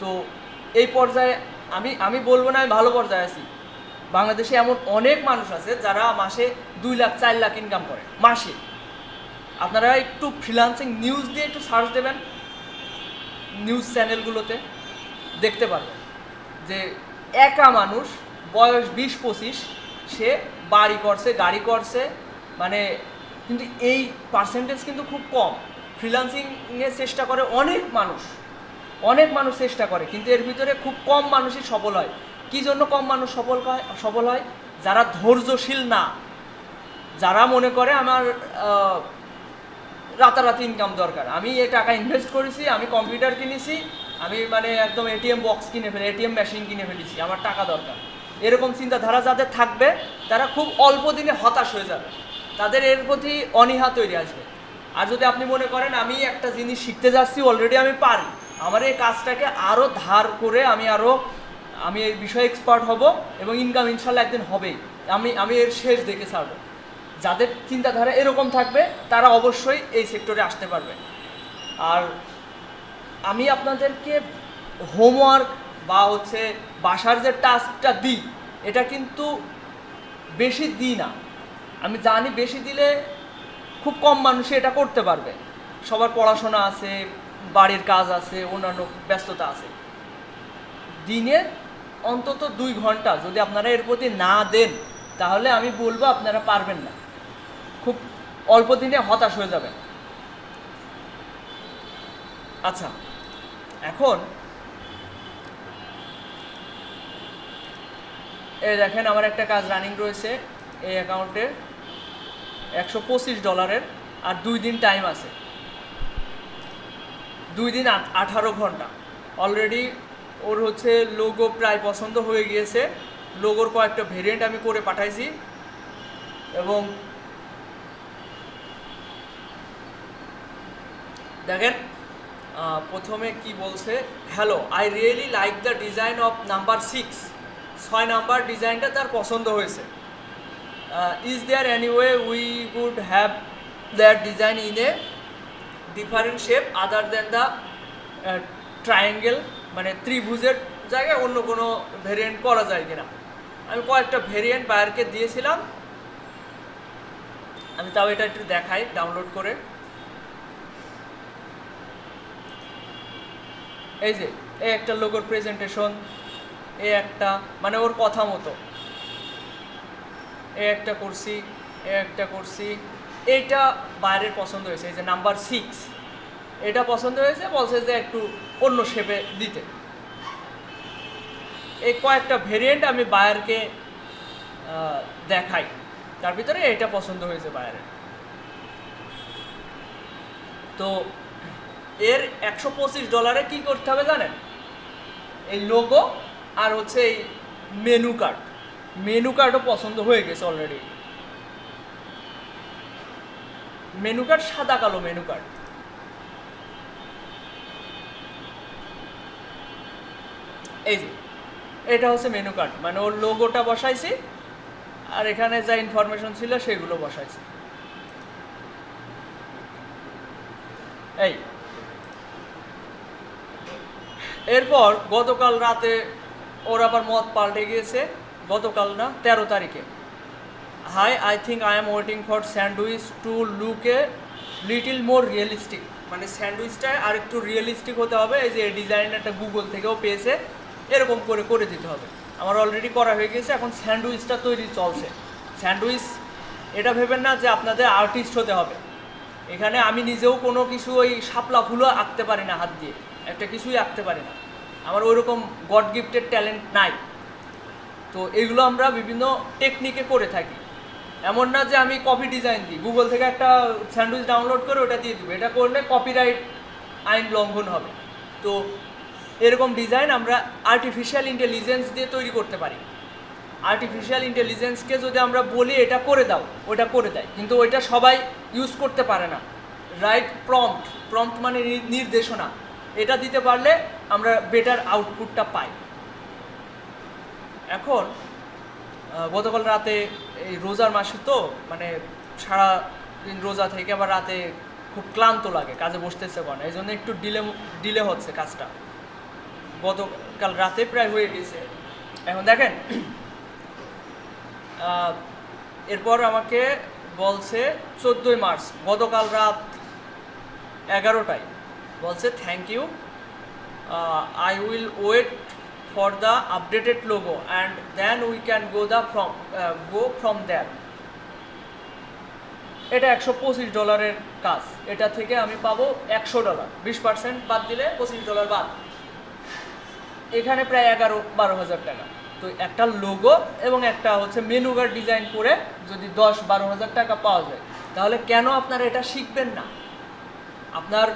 তো এই পর্যায়ে আমি বলবো না আমি ভালো পর্যায়ে আছি। বাংলাদেশে এমন অনেক মানুষ আছে যারা মাসে 2 লাখ 4 লাখ ইনকাম করে মাসে। আপনারা একটু ফ্রিল্যান্সিং নিউজ দিয়ে একটু সার্চ দেবেন, নিউজ চ্যানেলগুলোতে দেখতে পারবেন যে একা মানুষ বয়স 20-25 সে বাড়ি করছে, গাড়ি করছে, মানে কিন্তু এই পার্সেন্টেজ কিন্তু খুব কম। ফ্রিল্যান্সিংয়ের চেষ্টা করে অনেক মানুষ চেষ্টা করে, কিন্তু এর ভিতরে খুব কম মানুষই সফল হয়। কী জন্য কম মানুষ সফল হয়? যারা ধৈর্যশীল না, যারা মনে করে আমার রাতারাতি ইনকাম দরকার, আমি এই টাকা ইনভেস্ট করেছি, আমি কম্পিউটার কিনেছি, আমি মানে একদম এটিএম বক্স এটিএম মেশিন কিনে ফেলেছি, আমার টাকা দরকার, এরকম চিন্তাধারা যাদের থাকবে তারা খুব অল্প দিনে হতাশ হয়ে যাবে, তাদের এর প্রতি অনীহা তৈরি আসবে। আর যদি আপনি মনে করেন আমি একটা জিনিস শিখতে যাচ্ছি, অলরেডি আমি পারি, আমার এই কাজটাকে আরও ধার করে আমি এই বিষয়ে এক্সপার্ট হব এবং ইনকাম ইনশাল্লাহ একদিন হবেই, আমি এর শেষ দেখে ছাড়বো, যাদের চিন্তাধারা এরকম থাকবে তারা অবশ্যই এই সেক্টরে আসতে পারবে। আর আমি আপনাদেরকে হোমওয়ার্ক বা বাসার যে টাস্কটা দিই, এটা কিন্তু বেশি দিই না। আমি জানি বেশি দিলে খুব কম মানুষই এটা করতে পারবে, সবার পড়াশোনা আছে, বাড়ির কাজ আছে, অন্যান্য ব্যস্ততা আছে। দিনে অন্তত 2 ঘন্টা যদি আপনারা এর প্রতি না দেন তাহলে আমি বলবো আপনারা পারবেন না, খুব অল্প দিনে হতাশ হয়ে যাবেন। আচ্ছা, এখন এই দেখেন আমার একটা কাজ রানিং রয়েছে এই অ্যাকাউন্টে $125, আর 2 দিন টাইম আছে, 2 দিন 18 ঘন্টা। অলরেডি ওর হচ্ছে লোগো প্রায় পছন্দ হয়ে গিয়েছে, লোগোর কয়েকটা ভেরিয়েন্ট আমি করে পাঠাইছি। এবং দেখেন প্রথমে কি বলছে, hello I really like the design of number 6, 6 number ডিজাইনটা তার পছন্দ হয়েছে। Is there any way we would have that design in a different shape other than the triangle, মানে ত্রিভুজের জায়গায় অন্য কোনো ভেরিয়েন্ট করা যায় কিনা। আমি কয়েকটা ভেরিয়েন্ট বায়ারকে দিয়েছিলাম, আমি তাও এটা একটু দেখাই ডাউনলোড করে। এই যে এই একটা লোগোর প্রেজেন্টেশন, এই একটা মানে ওর কথা মতো এই একটা করছি, এই একটা করছি। এইটা বাইরের পছন্দ হয়েছে, এই যে নাম্বার 6 এটা পছন্দ হয়েছে, বলছে যে একটু অন্য শেপে দিতে। এই কয়েকটা ভেরিয়েন্ট আমি বায়ারকে দেখাই, তার ভিতরে এটা পছন্দ হয়েছে বায়ারের। তো এর $125 কি করতে হবে জানেন, এই লোগো আর হচ্ছে এই মেনু কার্ড, মেনু কার্ডও পছন্দ হয়ে গেছে অলরেডি। মেনু কার্ড সাদা কালো মেনু কার্ড, এই যে এটা হচ্ছে মেনু কার্ড, মানে ওর লোগোটা বসাইছি আর এখানে যা ইনফরমেশন ছিল সেগুলো বসাইছি। এই এরপর গতকাল রাতে ওর আবার মত পাল্টে গিয়েছে, গতকাল না 13 তারিখে। Hi I think I am waiting for sandwich to look a little more realistic, মানে স্যান্ডউইচটা আর একটু রিয়েলিস্টিক হতে হবে। এই যে এই ডিজাইনটা গুগল থেকেও পেয়েছে, এরকম করে করে দিতে হবে। আমার অলরেডি করা হয়ে গেছে, এখন স্যান্ডউইচটা তৈরি চলছে। স্যান্ডউইচ এটা ভেবেন না যে আপনাদের আর্টিস্ট হতে হবে, এখানে আমি নিজেও কোনো কিছু ওই শাপলা ফুলও আঁকতে পারি না, হাত দিয়ে একটা কিছুই আঁকতে পারি না, আমার ওইরকম গড গিফটেড ট্যালেন্ট নাই। তো এগুলো আমরা বিভিন্ন টেকনিকে করে থাকি, এমন না যে আমি কপি ডিজাইন দিই, গুগল থেকে একটা স্যান্ডউইচ ডাউনলোড করে ওটা দিয়ে দেবো, এটা করলে কপিরাইট আইন লঙ্ঘন হবে। তো এরকম ডিজাইন আমরা আর্টিফিশিয়াল ইন্টেলিজেন্স দিয়ে তৈরি করতে পারি। আর্টিফিশিয়াল ইন্টেলিজেন্সকে যদি আমরা বলি এটা করে দাও, ওটা করে দেয়, কিন্তু ওইটা সবাই ইউজ করতে পারে না। রাইট প্রম্পট, প্রম্পট মানে নির্দেশনা, এটা দিতে পারলে আমরা বেটার আউটপুটটা পাই। এখন গতকাল রাতে এই রোজার মাসে তো মানে সারা দিন রোজা থেকে আবার রাতে খুব ক্লান্ত লাগে, কাজে বসতেছে না, এই জন্য একটু ডিলে হচ্ছে কাজটা। গতকাল রাতে প্রায় হয়ে গেছে। এখন দেখেন এরপর আমাকে বলছে 14 মার্চ, গতকাল রাত 11টায় বলছে thank you, I will wait for the updated logo and then we can go from there. এটা $125 কাজ, এটা থেকে আমি পাবো $100, 20% বাদ দিলে $25 বাদ, এখানে প্রায় 11-12 হাজার টাকা। তো একটা লোগো এবং একটা হচ্ছে মেনু কার্ড ডিজাইন করে যদি 10-12 হাজার টাকা পাওয়া যায়, তাহলে কেন আপনারা এটা শিখবেন না? আপনার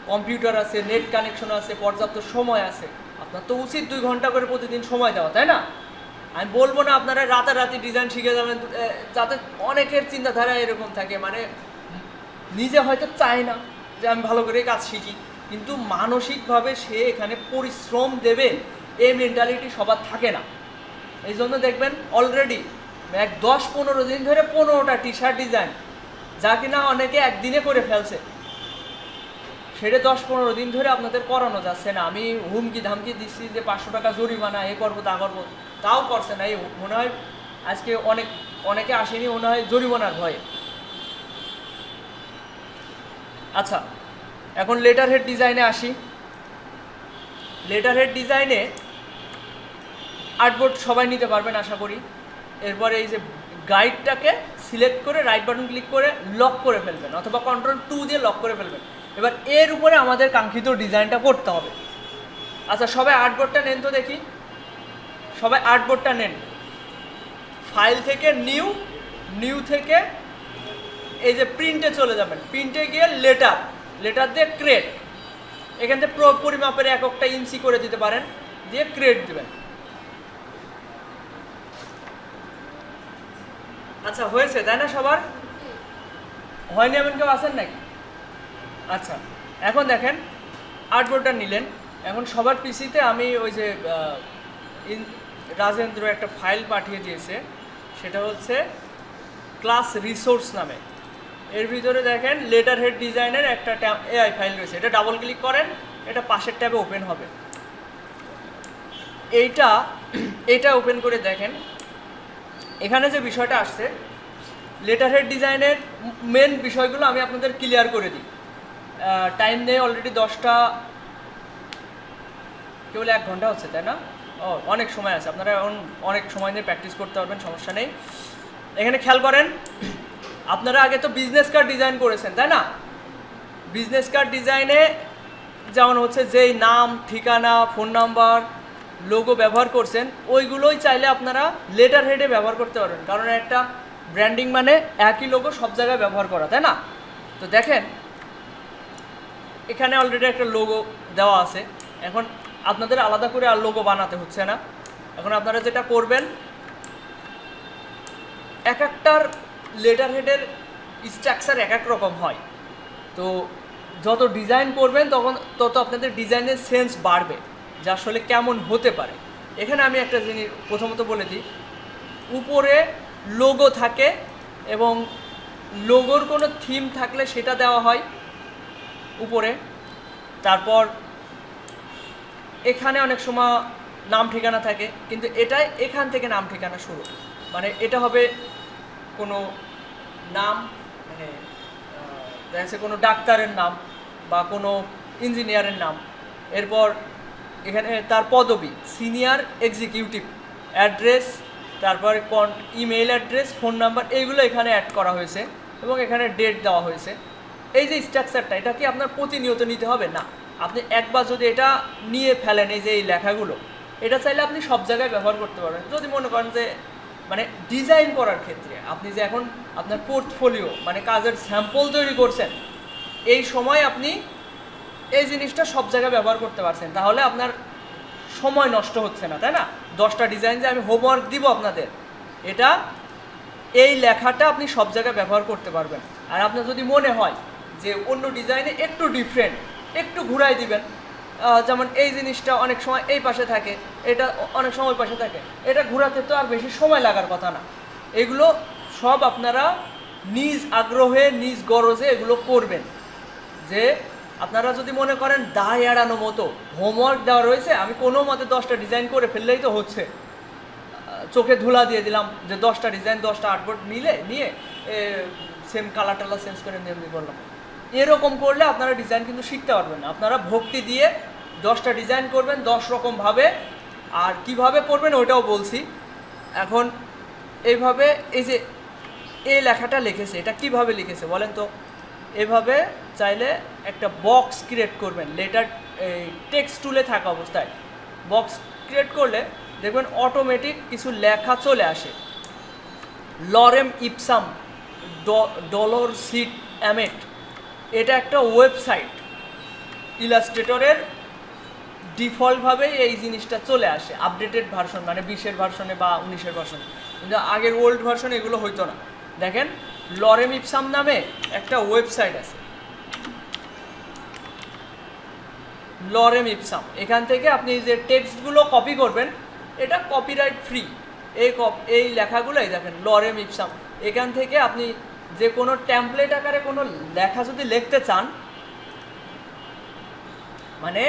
কম্পিউটার আছে, নেট কানেকশন আছে, পর্যাপ্ত সময় আছে, আপনার তো উচিত 2 ঘন্টা করে প্রতিদিন সময় দেওয়া, তাই না? আমি বলবো না আপনারা রাতারাতি ডিজাইন শিখে যাবেন, যাতে অনেকের চিন্তাধারা এরকম থাকে, মানে নিজে হয়তো চায় না যে আমি ভালো করে কাজ শিখি, কিন্তু মানসিকভাবে সে এখানে পরিশ্রম দেবে এই মেন্টালিটি সবার থাকে না। এই জন্য দেখবেন অলরেডি 10-15 দিন ধরে 15টা টি শার্ট ডিজাইন, যা কিনা অনেকে একদিনে করে ফেলছে, সেটা 10-15 দিন ধরে আপনাদের করানো যাচ্ছে না। আমি হুমকি ধামকি দিচ্ছি যে 500 টাকা জরিমানা, এ করবো তা করবো, তাও করছে না। এই মনে হয় আজকে অনেকে আসেনি মনে হয় জরিমানার ভয়ে। আচ্ছা, এখন লেটার হেড ডিজাইনে আসি। লেটার হেড ডিজাইনে আর্টবোর্ড সবাই নিতে পারবেন আশা করি। এরপরে এই যে গাইডটাকে সিলেক্ট করে রাইট বাটন ক্লিক করে লক করে ফেলবেন, অথবা Ctrl+2 দিয়ে লক করে ফেলবেন। এবার এর উপরে আমাদের কাঙ্ক্ষিত ডিজাইনটা করতে হবে। আচ্ছা, সবাই আর্টবোর্ডটা নেন তো দেখি, সবাই আর্টবোর্ডটা নেন। ফাইল থেকে নিউ থেকে এই যে প্রিন্টে চলে যাবেন, প্রিন্টে গিয়ে লেটার দিয়ে ক্রিয়েট, এখান থেকে পরিমাপের এককটা ইঞ্চি করে দিতে পারেন, দিয়ে ক্রিয়েট দেবেন। আচ্ছা, হয়েছে তাই না? সবার হয়নি এমন কেউ আছেন নাকি? আচ্ছা, এখন দেখেন আর্টবোর্ডটা নিলেন, এখন সবার পিসিতে আমি ওই যে রাজেন্দ্র একটা ফাইল পাঠিয়ে দিয়েছে, সেটা হচ্ছে ক্লাস রিসোর্স নামে। এর ভিতরে দেখেন লেটার হেড ডিজাইনের একটা এআই ফাইল রয়েছে, এটা ডাবল ক্লিক করেন, এটা পাশের ট্যাবে ওপেন হবে। এইটা ওপেন করে দেখেন, এখানে যে বিষয়টা আসছে লেটার হেড ডিজাইনের মেন বিষয়গুলো আমি আপনাদের ক্লিয়ার করে দিই। টাইম নেই, অলরেডি 10টা, কেবল 1 ঘন্টা হচ্ছে তাই না? অনেক সময় আছে, আপনারা এখন অনেক সময় নিয়ে প্র্যাকটিস করতে পারবেন, সমস্যা নেই। এখানে খেয়াল করেন, আপনারা আগে তো বিজনেস কার্ড ডিজাইন করেছেন তাই না? বিজনেস কার্ড ডিজাইনে যেমন হচ্ছে যেই নাম, ঠিকানা, ফোন নাম্বার, লোগো ব্যবহার করছেন, ওইগুলোই চাইলে আপনারা লেটার হেডে ব্যবহার করতে পারবেন, কারণ একটা ব্র্যান্ডিং মানে একই লোগো সব জায়গায় ব্যবহার করা, তাই না? তো দেখেন এখানে অলরেডি একটা লোগো দেওয়া আছে, এখন আপনাদের আলাদা করে আর লোগো বানাতে হচ্ছে না। এখন আপনারা যেটা করবেন, এক একটার লেটার হেডের স্ট্রাকচার এক এক রকম হয়, তো যত ডিজাইন করবেন তত আপনাদের ডিজাইনের সেন্স বাড়বে যে আসলে কেমন হতে পারে। এখানে আমি একটা জিনিস প্রথমত বলে দিই, উপরে লোগো থাকে এবং লোগোর কোনো থিম থাকলে সেটা দেওয়া হয় উপরে। তারপর এখানে অনেক সময় নাম ঠিকানা থাকে, কিন্তু এটাই এখান থেকে নাম ঠিকানা শুরু, মানে এটা হবে কোনো নাম, মানে দেখা যাচ্ছে কোনো ডাক্তারের নাম বা কোনো ইঞ্জিনিয়ারের নাম, এরপর এখানে তার পদবি সিনিয়র এক্সিকিউটিভ, অ্যাড্রেস, তারপর ইমেল অ্যাড্রেস, ফোন নাম্বার, এইগুলো এখানে অ্যাড করা হয়েছে এবং এখানে ডেট দেওয়া হয়েছে। এই যে স্ট্রাকচারটা, এটা কি আপনার প্রতিনিয়ত নিতে হবে না, আপনি একবার যদি এটা নিয়ে ফেলেন, এই যে এই লেখাগুলো, এটা চাইলে আপনি সব জায়গায় ব্যবহার করতে পারবেন। যদি মনে করেন যে মানে ডিজাইন করার ক্ষেত্রে আপনি যে এখন আপনার পোর্টফোলিও মানে কাজের স্যাম্পল তৈরি করছেন, এই সময় আপনি এই জিনিসটা সব জায়গায় ব্যবহার করতে পারছেন, তাহলে আপনার সময় নষ্ট হচ্ছে না, তাই না? 10টা ডিজাইন যে আমি হোমওয়ার্ক দিব আপনাদের, এটা এই লেখাটা আপনি সব জায়গায় ব্যবহার করতে পারবেন। আর আপনার যদি মনে হয় যে অন্য ডিজাইনে একটু ডিফারেন্ট, একটু ঘুরাই দিবেন, যেমন এই জিনিসটা অনেক সময় এই পাশে থাকে, এটা অনেক সময় ওই পাশে থাকে, এটা ঘোরাতে তো আর বেশি সময় লাগার কথা না। এগুলো সব আপনারা নিজ আগ্রহে, নিজ গরজে এগুলো করবেন। যে আপনারা যদি মনে করেন দায় এড়ানো মতো হোমওয়ার্ক দেওয়া রয়েছে, আমি কোনো মতে 10টা ডিজাইন করে ফেললেই তো হচ্ছে, চোখে ধুলা দিয়ে দিলাম যে 10টা ডিজাইন, 10টা আর্টবোর্ড নিয়ে সেম কালার টালার চেঞ্জ করে এমনি করলাম, এরকম করলে আপনারা ডিজাইন কিন্তু শিখতে পারবেন না। আপনারা ভক্তি দিয়ে 10টা ডিজাইন করবেন 10 রকমভাবে, আর কিভাবে করবেন ওইটাও বলছি। এখন এইভাবে এই যে এই লেখাটা লিখেছে, এটা কিভাবে লিখেছে বলেন তো? এভাবে চাইলে একটা বক্স ক্রিয়েট করবেন, লেটার এই টেক্সট টুলে থাকা অবস্থায় বক্স ক্রিয়েট করলে দেখবেন অটোমেটিক কিছু লেখা চলে আসে। লরেম ইপসাম ডলর সিট অ্যামেট, এটা একটা ওয়েবসাইট, ইলাস্ট্রেটরের ডিফল্টভাবেই এই জিনিসটা চলে আসে, আপডেটেড ভার্সন মানে 20-এর ভার্সনে বা 19-এর ভার্সনে, কিন্তু আগের ওল্ড ভার্সনে এগুলো হইতো না। দেখেন লরেম ইপসাম নামে একটা ওয়েবসাইট আছে, লরেম ইপসাম, এখান থেকে আপনি যে টেক্সটগুলো কপি করবেন, এটা কপিরাইট ফ্রি, এই লেখাগুলোই দেখেন লরেম ইপসাম, এখান থেকে আপনি যে কোনো টেমপ্লেট আকারে কোনো লেখা যদি লিখতে চান, মানে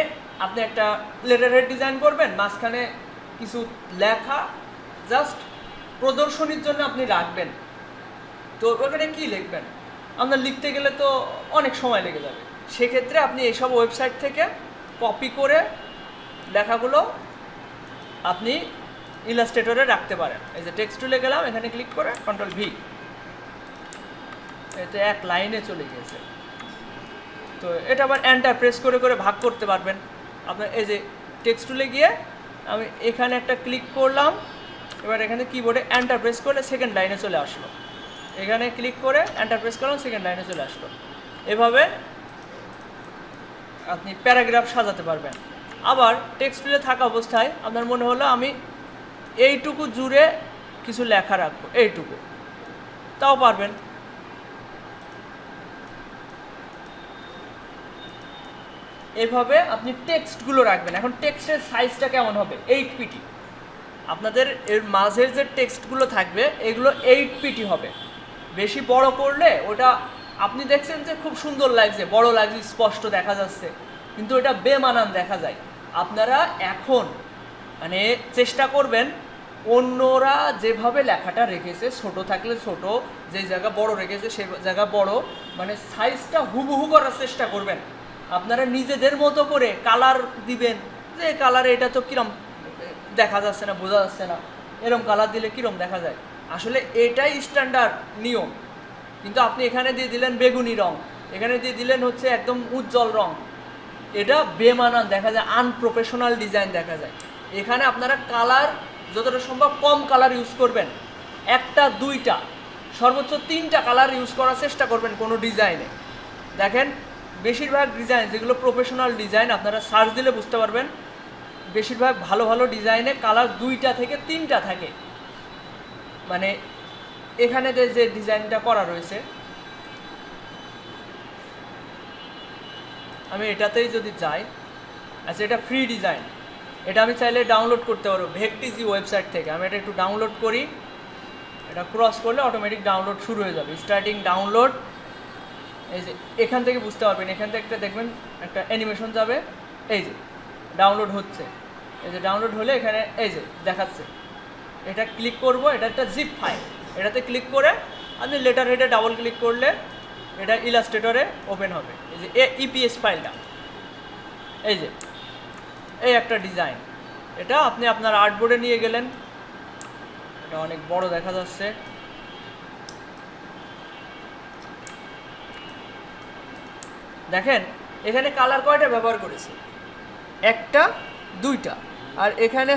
আপনি একটা লেটারের ডিজাইন করবেন, মাঝখানে কিছু লেখা জাস্ট প্রদর্শনীর জন্য আপনি রাখবেন, তো ওখানে কী লিখবেন? আপনার লিখতে গেলে তো অনেক সময় লেগে যাবে, সেক্ষেত্রে আপনি এইসব ওয়েবসাইট থেকে কপি করে লেখাগুলো আপনি ইলাস্ট্রেটরে রাখতে পারেন। এই যে টেক্সট টুলে গেলাম, এখানে ক্লিক করে কন্ট্রোল ভি, এতে এক লাইনে চলে গিয়েছে। তো এটা আবার এন্টার প্রেস করে করে ভাগ করতে পারবেন আপনার। এই যে টেক্সট টুলে গিয়ে আমি এখানে একটা ক্লিক করলাম, এবার এখানে কিবোর্ডে এন্টার প্রেস করলে সেকেন্ড লাইনে চলে আসলো, এখানে ক্লিক করে এন্টার প্রেস করলাম, সেকেন্ড লাইনে চলে আসলো। এভাবে আপনি প্যারাগ্রাফ সাজাতে পারবেন। আবার টেক্সট টুলে থাকা অবস্থায় আপনার মনে হলো আমি এইটুকু জুড়ে কিছু লেখা রাখবো, এইটুকু, তাও পারবেন। এভাবে আপনি টেক্সটগুলো রাখবেন। এখন টেক্সটের সাইজটা কেমন হবে? 8 পিটি। আপনাদের এর মাঝের যে টেক্সটগুলো থাকবে এগুলো 8 পিটি হবে। বেশি বড় করলে ওটা আপনি দেখছেন যে খুব সুন্দর লাগছে, বড় লাগছে, স্পষ্ট দেখা যাচ্ছে, কিন্তু এটা বেমানান দেখা যায়। আপনারা এখন মানে চেষ্টা করবেন অন্যরা যেভাবে লেখাটা রেখেছে, ছোট থাকলে ছোট, যে জায়গা বড় রেখেছে সে জায়গা বড়, মানে সাইজটা হুবহু করার চেষ্টা করবেন। আপনারা নিজেদের মতো করে কালার দিবেন, যে কালারে এটা তো কিরম দেখা যাচ্ছে না, বোঝা যাচ্ছে না, এরম কালার দিলে কিরম দেখা যায়। আসলে এটাই স্ট্যান্ডার্ড নিয়ম। কিন্তু আপনি এখানে দিয়ে দিলেন বেগুনি রং, এখানে দিয়ে দিলেন হচ্ছে একদম উজ্জ্বল রং, এটা বেমানান দেখা যায়, আনপ্রফেশনাল ডিজাইন দেখা যায়। এখানে আপনারা কালার যতটা সম্ভব কম কালার ইউজ করবেন, একটা দুইটা সর্বোচ্চ 3টা কালার ইউজ করার চেষ্টা করবেন কোনো ডিজাইনে। দেখেন বেশিরভাগ ডিজাইন যেগুলো প্রফেশনাল ডিজাইন, আপনারা সার্চ দিলে বুঝতে পারবেন, বেশিরভাগ ভালো ভালো ডিজাইনে কালার 2টা থেকে 3টা থাকে। মানে এখানে যে ডিজাইনটা করা রয়েছে, আমি এটাতেই যদি যাই, আচ্ছা এটা ফ্রি ডিজাইন, এটা আমি চাইলে ডাউনলোড করতে পারবো ভেকটিজি ওয়েবসাইট থেকে। আমি এটা একটু ডাউনলোড করি, এটা ক্রস করলে অটোমেটিক ডাউনলোড শুরু হয়ে যাবে, স্টার্টিং ডাউনলোড। এই যে এখান থেকে বুঝতে পারবেন, এখান থেকে একটা দেখবেন একটা অ্যানিমেশন যাবে, এই যে ডাউনলোড হচ্ছে, এই যে ডাউনলোড হলে এখানে এই যে দেখাচ্ছে, এটা ক্লিক করব, এটা একটা জিপ ফাইল, এটাতে ক্লিক করে আপনি লেটার হেডে ডাবল ক্লিক করলে এটা ইলাস্ট্রেটরে ওপেন হবে। এই যে ইপিএস ফাইলটা, এই যে এই একটা ডিজাইন, এটা আপনি আপনার আর্টবোর্ডে নিয়ে গেলেন, এটা অনেক বড় দেখা যাচ্ছে। দেখেন এখানে কালার কয়টা ব্যবহার করেছে, একটা দুইটা, আর এখানে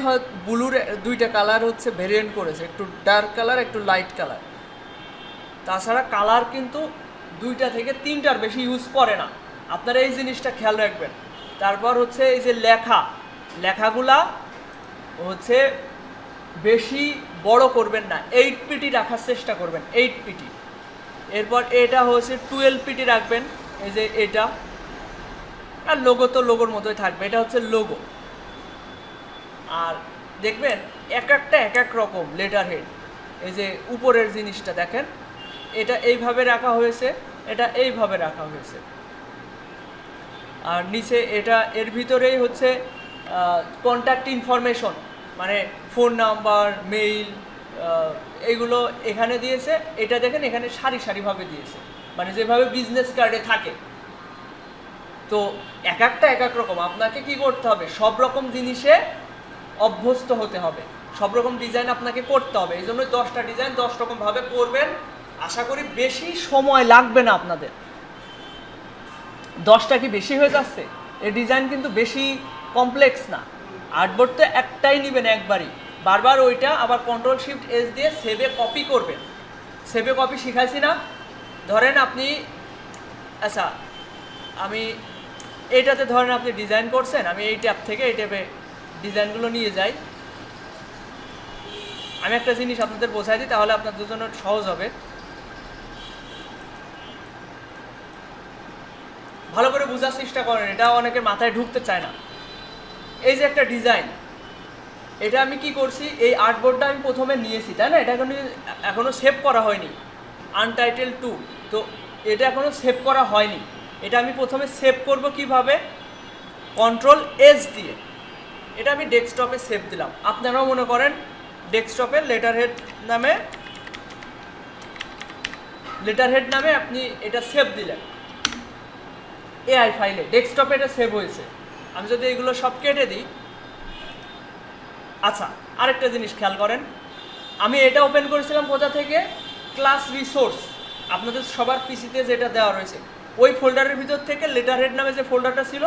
ব্লুর 2টা কালার হচ্ছে ভেরিয়েন্ট করেছে, একটু ডার্ক কালার একটু লাইট কালার। তাছাড়া কালার কিন্তু 2টা থেকে 3টার বেশি ইউজ করে না, আপনারা এই জিনিসটা খেয়াল রাখবেন। তারপর হচ্ছে এই যে লেখাগুলা হচ্ছে বেশি বড় করবেন না, 8 পিটি রাখার চেষ্টা করবেন, 8 পিটি। এরপর এটা হচ্ছে 12 পিটি রাখবেন, এই যে এটা, আর লোগো তো লোগোর মতোই থাকবে, এটা হচ্ছে লোগো। আর দেখবেন এক একটা এক এক রকম লেটার হেড, এই যে উপরের জিনিসটা দেখেন, এটা এইভাবে রাখা হয়েছে, এটা এইভাবে রাখা হয়েছে, আর নিচে এটা এর ভিতরেই হচ্ছে কন্ট্যাক্ট ইনফরমেশন, মানে ফোন নাম্বার, মেইল, এইগুলো এখানে দিয়েছে। এটা দেখেন এখানে সারি সারিভাবে দিয়েছে, মানে যেভাবে বিজনেস কার্ডে থাকে। তো এক একটা এক এক রকম, আপনাকে কি করতে হবে, সব রকম জিনিসে অভ্যস্ত হতে হবে, সব রকম ডিজাইন আপনাকে করতে হবে। এই জন্য 10টা ডিজাইন 10 রকমভাবে করবেন, আশা করি বেশি সময় লাগবে না আপনাদের। 10টা কি বেশি হয়ে যাচ্ছে? এই ডিজাইন কিন্তু বেশি কমপ্লেক্স না, আর্টবোর্ড তো একটাই নেবেন একবারই, বারবার ওইটা আবার Ctrl+Shift+S দিয়ে সেভে কপি করবেন। সেভে কপি শিখাইছি না, ধরেন আপনি, আচ্ছা আমি এইটাতে ধরেন আপনি ডিজাইন করছেন, আমি এই ট্যাব থেকে এই ট্যাবে ডিজাইনগুলো নিয়ে যাই। আমি একটা জিনিস আপনাদের বোঝাই দিই, তাহলে আপনাদের জন্য সহজ হবে। ভালো করে বোঝার চেষ্টা করেন, এটা অনেকের মাথায় ঢুকতে চায় না। এই যে একটা ডিজাইন, এটা আমি কি করছি, এই আর্টবোর্ডটা আমি প্রথমে নিয়েছি, তাই না, এটা এখনো সেভ করা হয়নি, আনটাইটেল 2, তো এটা এখনো সেভ করা হয়নি। এটা আমি প্রথমে সেভ করব কিভাবে, Ctrl+S দিয়ে, এটা আমি ডেস্কটপে সেভ দিলাম। আপনারাও মনে করেন ডেস্কটপে লেটার হেড নামে আপনি এটা সেভ দিলেন, এআই ফাইলে ডেস্কটপে এটা সেভ হয়েছে। আমি যদি এগুলো সব কেটে দিই, আচ্ছা আরেকটা জিনিস খেয়াল করেন, আমি এটা ওপেন করেছিলাম কোথা থেকে, ক্লাস রিসোর্স, আপনাদের সবার পিসিতে যেটা দেওয়া রয়েছে ওই ফোল্ডারের ভিতর থেকে লেটার হেড নামে যে ফোল্ডারটা ছিল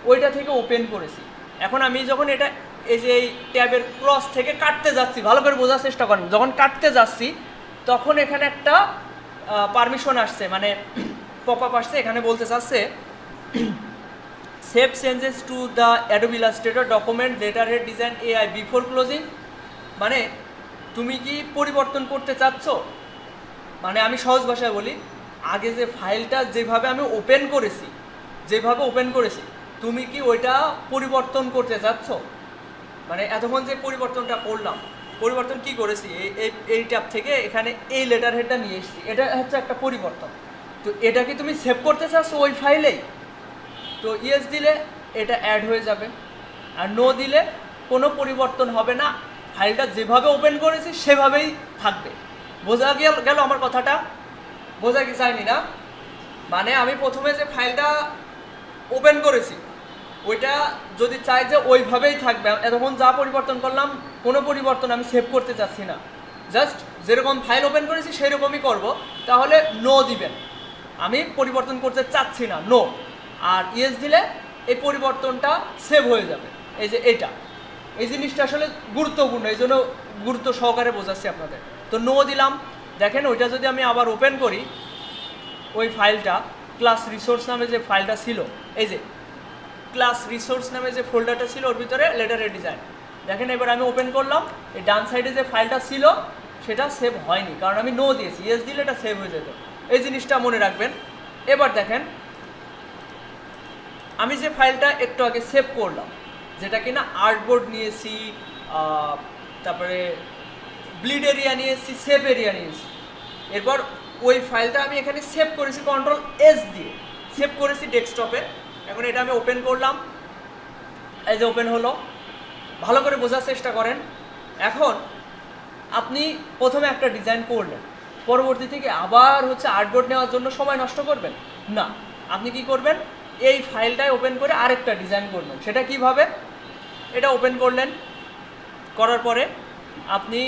ওইটা থেকে ওপেন করেছি। এখন আমি যখন এটা এই যে এই ট্যাবের ক্রস থেকে কাটতে যাচ্ছি, ভালো করে বোঝার চেষ্টা করেন, যখন কাটতে যাচ্ছি তখন এখানে একটা পারমিশন আসছে, মানে পপ আপ আসছে, এখানে বলতে চাচ্ছে save changes to the Adobe Illustrator document letter head design AI before closing. মানে তুমি কি পরিবর্তন করতে চাচ্ছ, মানে আমি সহজ ভাষায় বলি, আগে যে ফাইলটা যেভাবে আমি ওপেন করেছি তুমি কি ওইটা পরিবর্তন করতে চাচ্ছ? মানে এতক্ষণ যে পরিবর্তনটা করলাম, পরিবর্তন কি করেছি, এই ট্যাব থেকে এখানে এই লেটার হেডটা নিয়ে এসেছি, এটা হচ্ছে একটা পরিবর্তন। তো এটা কি তুমি সেভ করতে চাচ্ছ ওই ফাইলেই? তো ইয়েস দিলে এটা অ্যাড হয়ে যাবে, আর নো দিলে কোনো পরিবর্তন হবে না, ফাইলটা যেভাবে ওপেন করেছি সেভাবেই থাকবে। বোঝা গেল আমার কথাটা? বোঝা কি চাইনি না? মানে আমি প্রথমে যে ফাইলটা ওপেন করেছি ওইটা যদি চাই যে ওইভাবেই থাকবে, এতক্ষণ যা পরিবর্তন করলাম কোনো পরিবর্তন আমি সেভ করতে চাচ্ছি না, জাস্ট যেরকম ফাইল ওপেন করেছি সেই রকমই করবো, তাহলে নো দিবেন, আমি পরিবর্তন করতে চাচ্ছি না, নো। আর ইয়েস দিলে এই পরিবর্তনটা সেভ হয়ে যাবে। এই যে এটা, এই জিনিসটা আসলে গুরুত্বপূর্ণ, এই জন্য গুরুত্ব সহকারে বোঝাচ্ছি আপনাদের। তো নো দিলাম, দেখেন ওইটা যদি আমি আবার ওপেন করি, ওই ফাইলটা ক্লাস রিসোর্স নামে যে ফাইলটা ছিল, এই যে ক্লাস রিসোর্স নামে যে ফোল্ডারটা ছিল ওর ভিতরে লেটার হেড ডিজাইন, দেখেন এবার আমি ওপেন করলাম, এই ডান সাইডে যে ফাইলটা ছিল সেটা সেভ হয়নি, কারণ আমি নো দিয়েছি, ইয়েস দিলে এটা সেভ হয়ে যেত। এই জিনিসটা মনে রাখবেন। এবার দেখেন আমি যে ফাইলটা একটু আগে সেভ করলাম, যেটা কিনা আর্টবোর্ড নিয়েছি, তারপরে ব্লিড এরিয়া নিয়েছি, সেভ এরিয়া নিয়েছি, এরপর ওই ফাইলটা আমি এখানে সেভ করেছি কন্ট্রোল এস দিয়ে, সেভ করেছি ডেস্কটপে। এখন এটা আমি ওপেন করলাম, এই যে ওপেন হলো, ভালো করে বোঝার চেষ্টা করেন। এখন আপনি প্রথমে একটা ডিজাইন করলেন, পরবর্তী থেকে আবার হচ্ছে আর্টবোর্ড নেওয়ার জন্য সময় নষ্ট করবেন না, আপনি কি করবেন, এই ফাইলটাই ওপেন করে আরেকটা ডিজাইন করবেন। সেটা কিভাবে, এটা ওপেন করলেন, করার পরে আপনি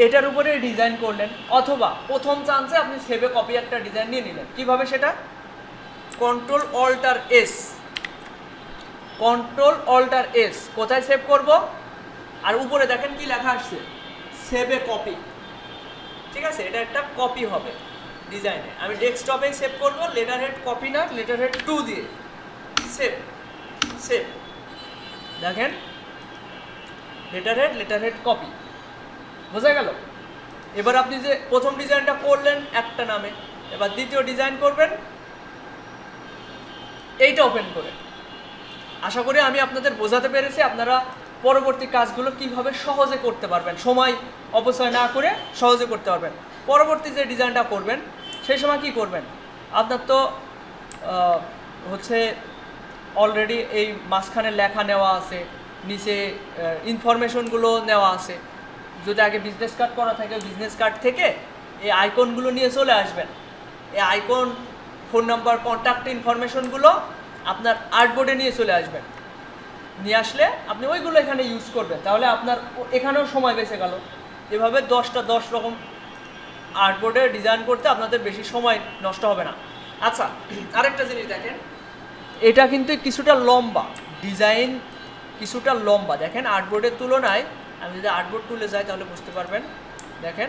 এটার উপরে ডিজাইন করলেন, অথবা প্রথম চান্সে আপনি সেভে কপি একটা ডিজাইন নিয়ে নিলেন। কিভাবে সেটা, কন্ট্রোল অল্টার এস, কোথায় সেভ করব, আর উপরে দেখেন কি লেখা আসছে, সেভে কপি। ঠিক আছে, এটা একটা কপি হবে ডিজাইনে, আমি ডেস্কটপেই সেভ করব, লেটার হেড কপি না, লেটার হেড 2 দিয়ে সেভ। দেখেন লেটার হেড কপি, বোঝা গেল? এবার আপনি যে প্রথম ডিজাইনটা করলেন একটা নামে, এবার দ্বিতীয় ডিজাইন করবেন এইটা ওপেন করে। আশা করি আমি আপনাদের বোঝাতে পেরেছি, আপনারা পরবর্তী কাজগুলো কিভাবে সহজে করতে পারবেন, সময় অপচয় না করে সহজে করতে পারবেন। পরবর্তী যে ডিজাইনটা করবেন সেই সময় কি করবেন, আপনার তো হচ্ছে অলরেডি এই মাঝখানে লেখা নেওয়া আছে, নিচে ইনফরমেশনগুলো নেওয়া আছে। যদি আগে বিজনেস কার্ড করা থাকে, বিজনেস কার্ড থেকে এই আইকনগুলো নিয়ে চলে আসবেন, এই আইকন, ফোন নাম্বার, কন্ট্যাক্ট ইনফরমেশনগুলো আপনার আর্টবোর্ডে নিয়ে চলে আসবেন, নিয়ে আসলে আপনি ওইগুলো এখানে ইউজ করবেন, তাহলে আপনার এখানেও সময় বেঁচে গেল। এভাবে 10 রকম আর্টবোর্ডে ডিজাইন করতে আপনাদের বেশি সময় নষ্ট হবে না। আচ্ছা, আরেকটা জিনিস দেখেন, এটা কিন্তু কিছুটা লম্বা ডিজাইন, কিছুটা লম্বা, দেখেন আর্টবোর্ডের তুলনায় আমি যদি আর্টবোর্ড তুলে যাই তাহলে বুঝতে পারবেন। দেখেন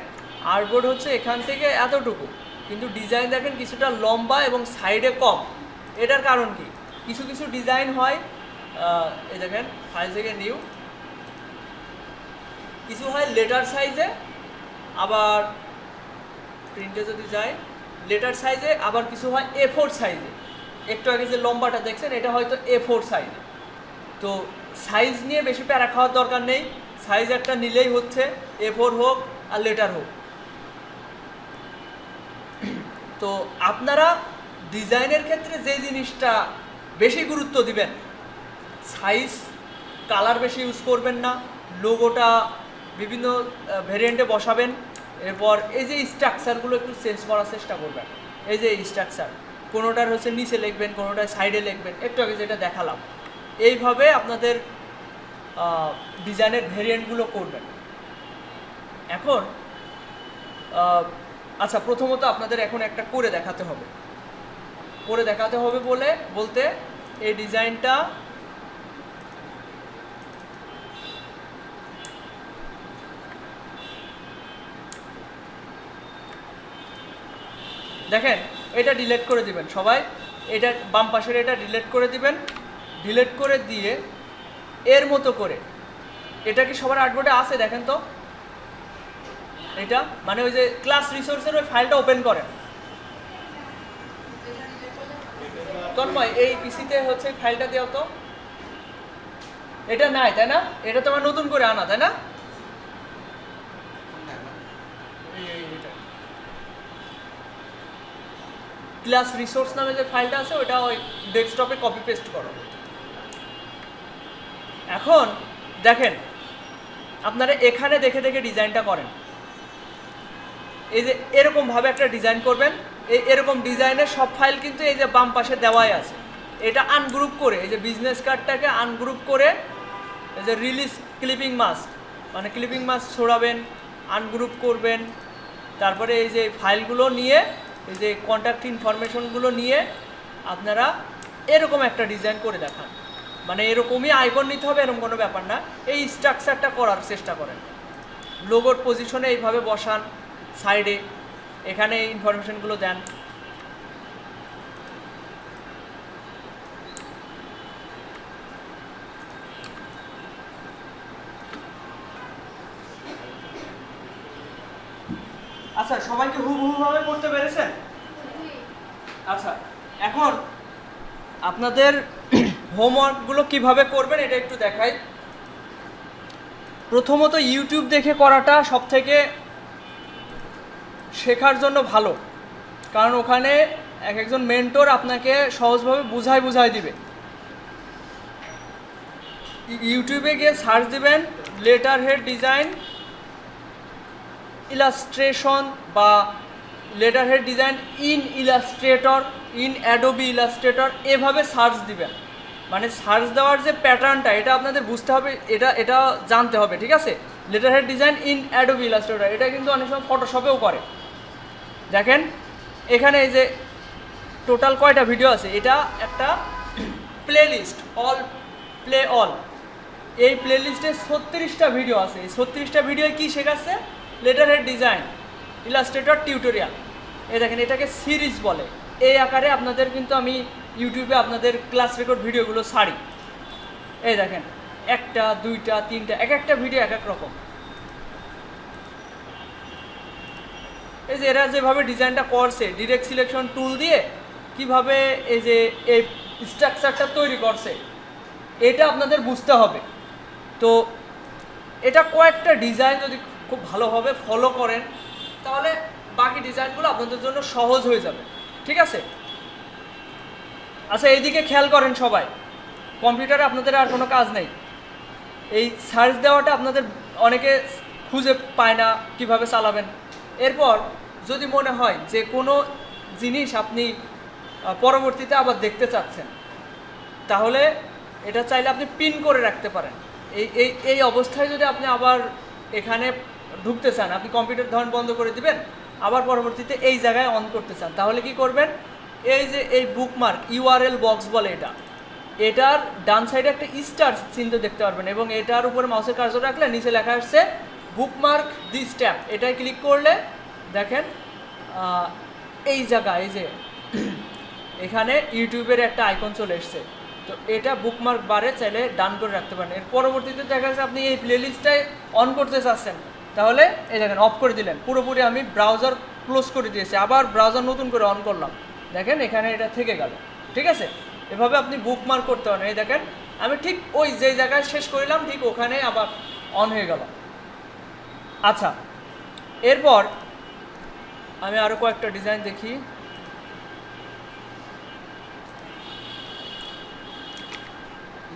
আর্টবোর্ড হচ্ছে এখান থেকে এতটুকু, কিন্তু ডিজাইন দেখেন কিছুটা লম্বা এবং সাইডে কম। এটার কারণ কি, কিছু কিছু ডিজাইন হয়, এই দেখেন ফাইল থেকে নিউ, কিছু হয় লেটার সাইজে, আবার প্রিন্টে যদি যায় লেটার সাইজে, আবার কিছু হয় A4 সাইজে। একটু আগে যে লম্বাটা দেখছেন এটা হয়তো A4 সাইজে। তো সাইজ নিয়ে বেশি প্যারা খাওয়ার দরকার নেই, সাইজ একটা নিলেই হচ্ছে, A4 হোক আর লেটার হোক। তো আপনারা ডিজাইনের ক্ষেত্রে যে জিনিসটা বেশি গুরুত্ব দিবেন, সাইজ, কালার বেশি ইউজ করবেন না, লোগোটা বিভিন্ন ভেরিয়েন্টে বসাবেন, এরপর এই যে স্ট্রাকচারগুলো একটু চেঞ্জ করার চেষ্টা করবেন। এই যে স্ট্রাকচার, কোনোটার হচ্ছে নিচে লিখবেন, কোনোটার সাইডে লিখবেন, একটু আগে যেটা দেখালাম, এইভাবে আপনাদের ডিজাইনের ভেরিয়েন্টগুলো করবেন। এখন আচ্ছা, প্রথমত আপনাদের এখন একটা করে দেখাতে হবে। বলতে এই ডিজাইনটা দেখেন, এটা ডিলিট করে দিবেন সবাই। এটা বাম পাশের এটা ডিলিট করে দিবেন। ডিলিট করে দিয়ে এর মতো করে, এটা কি সবার আর্টবোর্ডে আছে দেখেন তো? এটা মানে ওই যে ক্লাস রিসোর্সের ওই ফাইলটা ওপেন করেন। তন্ময়, এই পিসিতে হচ্ছে ফাইলটা দেওয়া তো। এটা নাই তাই না? এটা তো আমার নতুন করে আনা তাই না? ক্লাস রিসোর্স নামে যে ফাইলটা আছে ওটা ওই ডেস্কটপে কপি পেস্ট করো। এখন দেখেন, আপনারা এখানে দেখে দেখে ডিজাইনটা করেন। এই যে এরকমভাবে একটা ডিজাইন করবেন। এরকম ডিজাইনের সব ফাইল কিন্তু এই যে বাম পাশে দেওয়াই আছে। এটা আনগ্রুপ করে, এই যে বিজনেস কার্ডটাকে আনগ্রুপ করে, এই যে রিলিজ ক্লিপিং মাস্ক, মানে ক্লিপিং মাস্ক ছড়াবেন, আনগ্রুপ করবেন। তারপরে এই যে ফাইলগুলো নিয়ে, এই যে কন্ট্যাক্ট ইনফরমেশনগুলো নিয়ে আপনারা এরকম একটা ডিজাইন করে দেখান। মানে এরকমই আইকন নিতে হবে এরকম কোনো ব্যাপার না। এই স্ট্রাকচারটা করার চেষ্টা করেন। লোগোর পজিশনে এইভাবে বসান, সাইডে এখানে ইনফরমেশনগুলো দেন। আচ্ছা, সবাইকে হুবহুভাবে করতে পেরেছেন? আচ্ছা, এখন আপনাদের হোমওয়ার্কগুলো কিভাবে করবেন এটা একটু দেখাই। প্রথমত ইউটিউব দেখে করাটা সবথেকে শেখার জন্য ভালো, কারণ ওখানে একজন মেন্টর আপনাকে সহজভাবে বুঝাই দিবে। ইউটিউবে গিয়ে সার্চ দিবেন লেটার হেড ডিজাইন ইলাস্ট্রেশন বা letter head design in Illustrator, in Adobe Illustrator, এভাবে সার্চ দিবেন। মানে সার্চ দেওয়ার যে প্যাটার্নটা এটা আপনাদের বুঝতে হবে, এটা জানতে হবে, ঠিক আছে? Letter head design in Adobe Illustrator, এটা কিন্তু অনেক সময় ফটোশপেও করে। দেখেন এখানে এই যে টোটাল কয়টা ভিডিও আছে, এটা একটা playlist, all play all. এই প্লে লিস্টে 36টা ভিডিও আছে। এই 36টা ভিডিও কি শেখাচ্ছে? Letter head design illustrator tutorial. এই দেখেন, এটাকে সিরিজ বলে। এই আকারে আপনাদের কিন্তু আমি ইউটিউবে আপনাদের ক্লাস রেকর্ড ভিডিওগুলো ছাড়ি। এই দেখেন, 1টা 2টা 3টা, এক একটা ভিডিও এক এক রকম। এই যে এরা যেভাবে ডিজাইনটা করছে ডিরেক্ট সিলেকশন টুল দিয়ে, কিভাবে এই যে এই স্ট্রাকচারটা তৈরি করছে, এটা আপনাদের বুঝতে হবে। তো এটা কয়েকটা ডিজাইন যদি খুব ভালোভাবে ফলো করেন তাহলে বাকি ডিজাইনগুলো আপনাদের জন্য সহজ হয়ে যাবে, ঠিক আছে? আচ্ছা, এইদিকে খেয়াল করেন সবাই। কম্পিউটারে আপনাদের আর কোনো কাজ নেই। এই সার্চ দেওয়াটা আপনাদের অনেকে খুঁজে পায় না কিভাবে চালাবেন। এরপর যদি মনে হয় যে কোনো জিনিস আপনি পরবর্তীতে আবার দেখতে চাচ্ছেন, তাহলে এটা চাইলে আপনি পিন করে রাখতে পারেন। এই অবস্থায় যদি আপনি আবার এখানে ঢুকতে চান, আপনি কম্পিউটার ধরন বন্ধ করে দিবেন, আবার পরবর্তীতে এই জায়গায় অন করতে চান, তাহলে কি করবেন? এই যে এই বুকমার্ক ইউআরএল বক্স বলে এটার ডান সাইডে একটা স্টার চিহ্ন দেখতে পারবেন, এবং এটার উপরে মাউসের কার্সর রাখলে নিচে লেখা আসছে বুকমার্ক দিস ট্যাব। এটায় ক্লিক করলে দেখেন এই জায়গায় এই যে এখানে ইউটিউবের একটা আইকন চলে এসছে। তো এটা বুকমার্ক বারে চাইলে ডান করে রাখতে পারেন। এর পরবর্তীতে দেখা যাচ্ছে আপনি এই প্লেলিস্টটাই অন করতে চাচ্ছেন, তাহলে এই দেখেন অফ করে দিলেন। পুরোপুরি আমি ব্রাউজার ক্লোজ করে দিয়েছি, আবার ব্রাউজার নতুন করে অন করলাম, দেখেন এখানে এটা থেকে গেল, ঠিক আছে? এভাবে আপনি বুকমার্ক করতে পারেন। এই দেখেন আমি ঠিক ওই যে জায়গায় শেষ করলাম ঠিক ওখানে আবার অন হয়ে গেল। আচ্ছা, এরপর আমি আরও কয়েকটা ডিজাইন দেখি।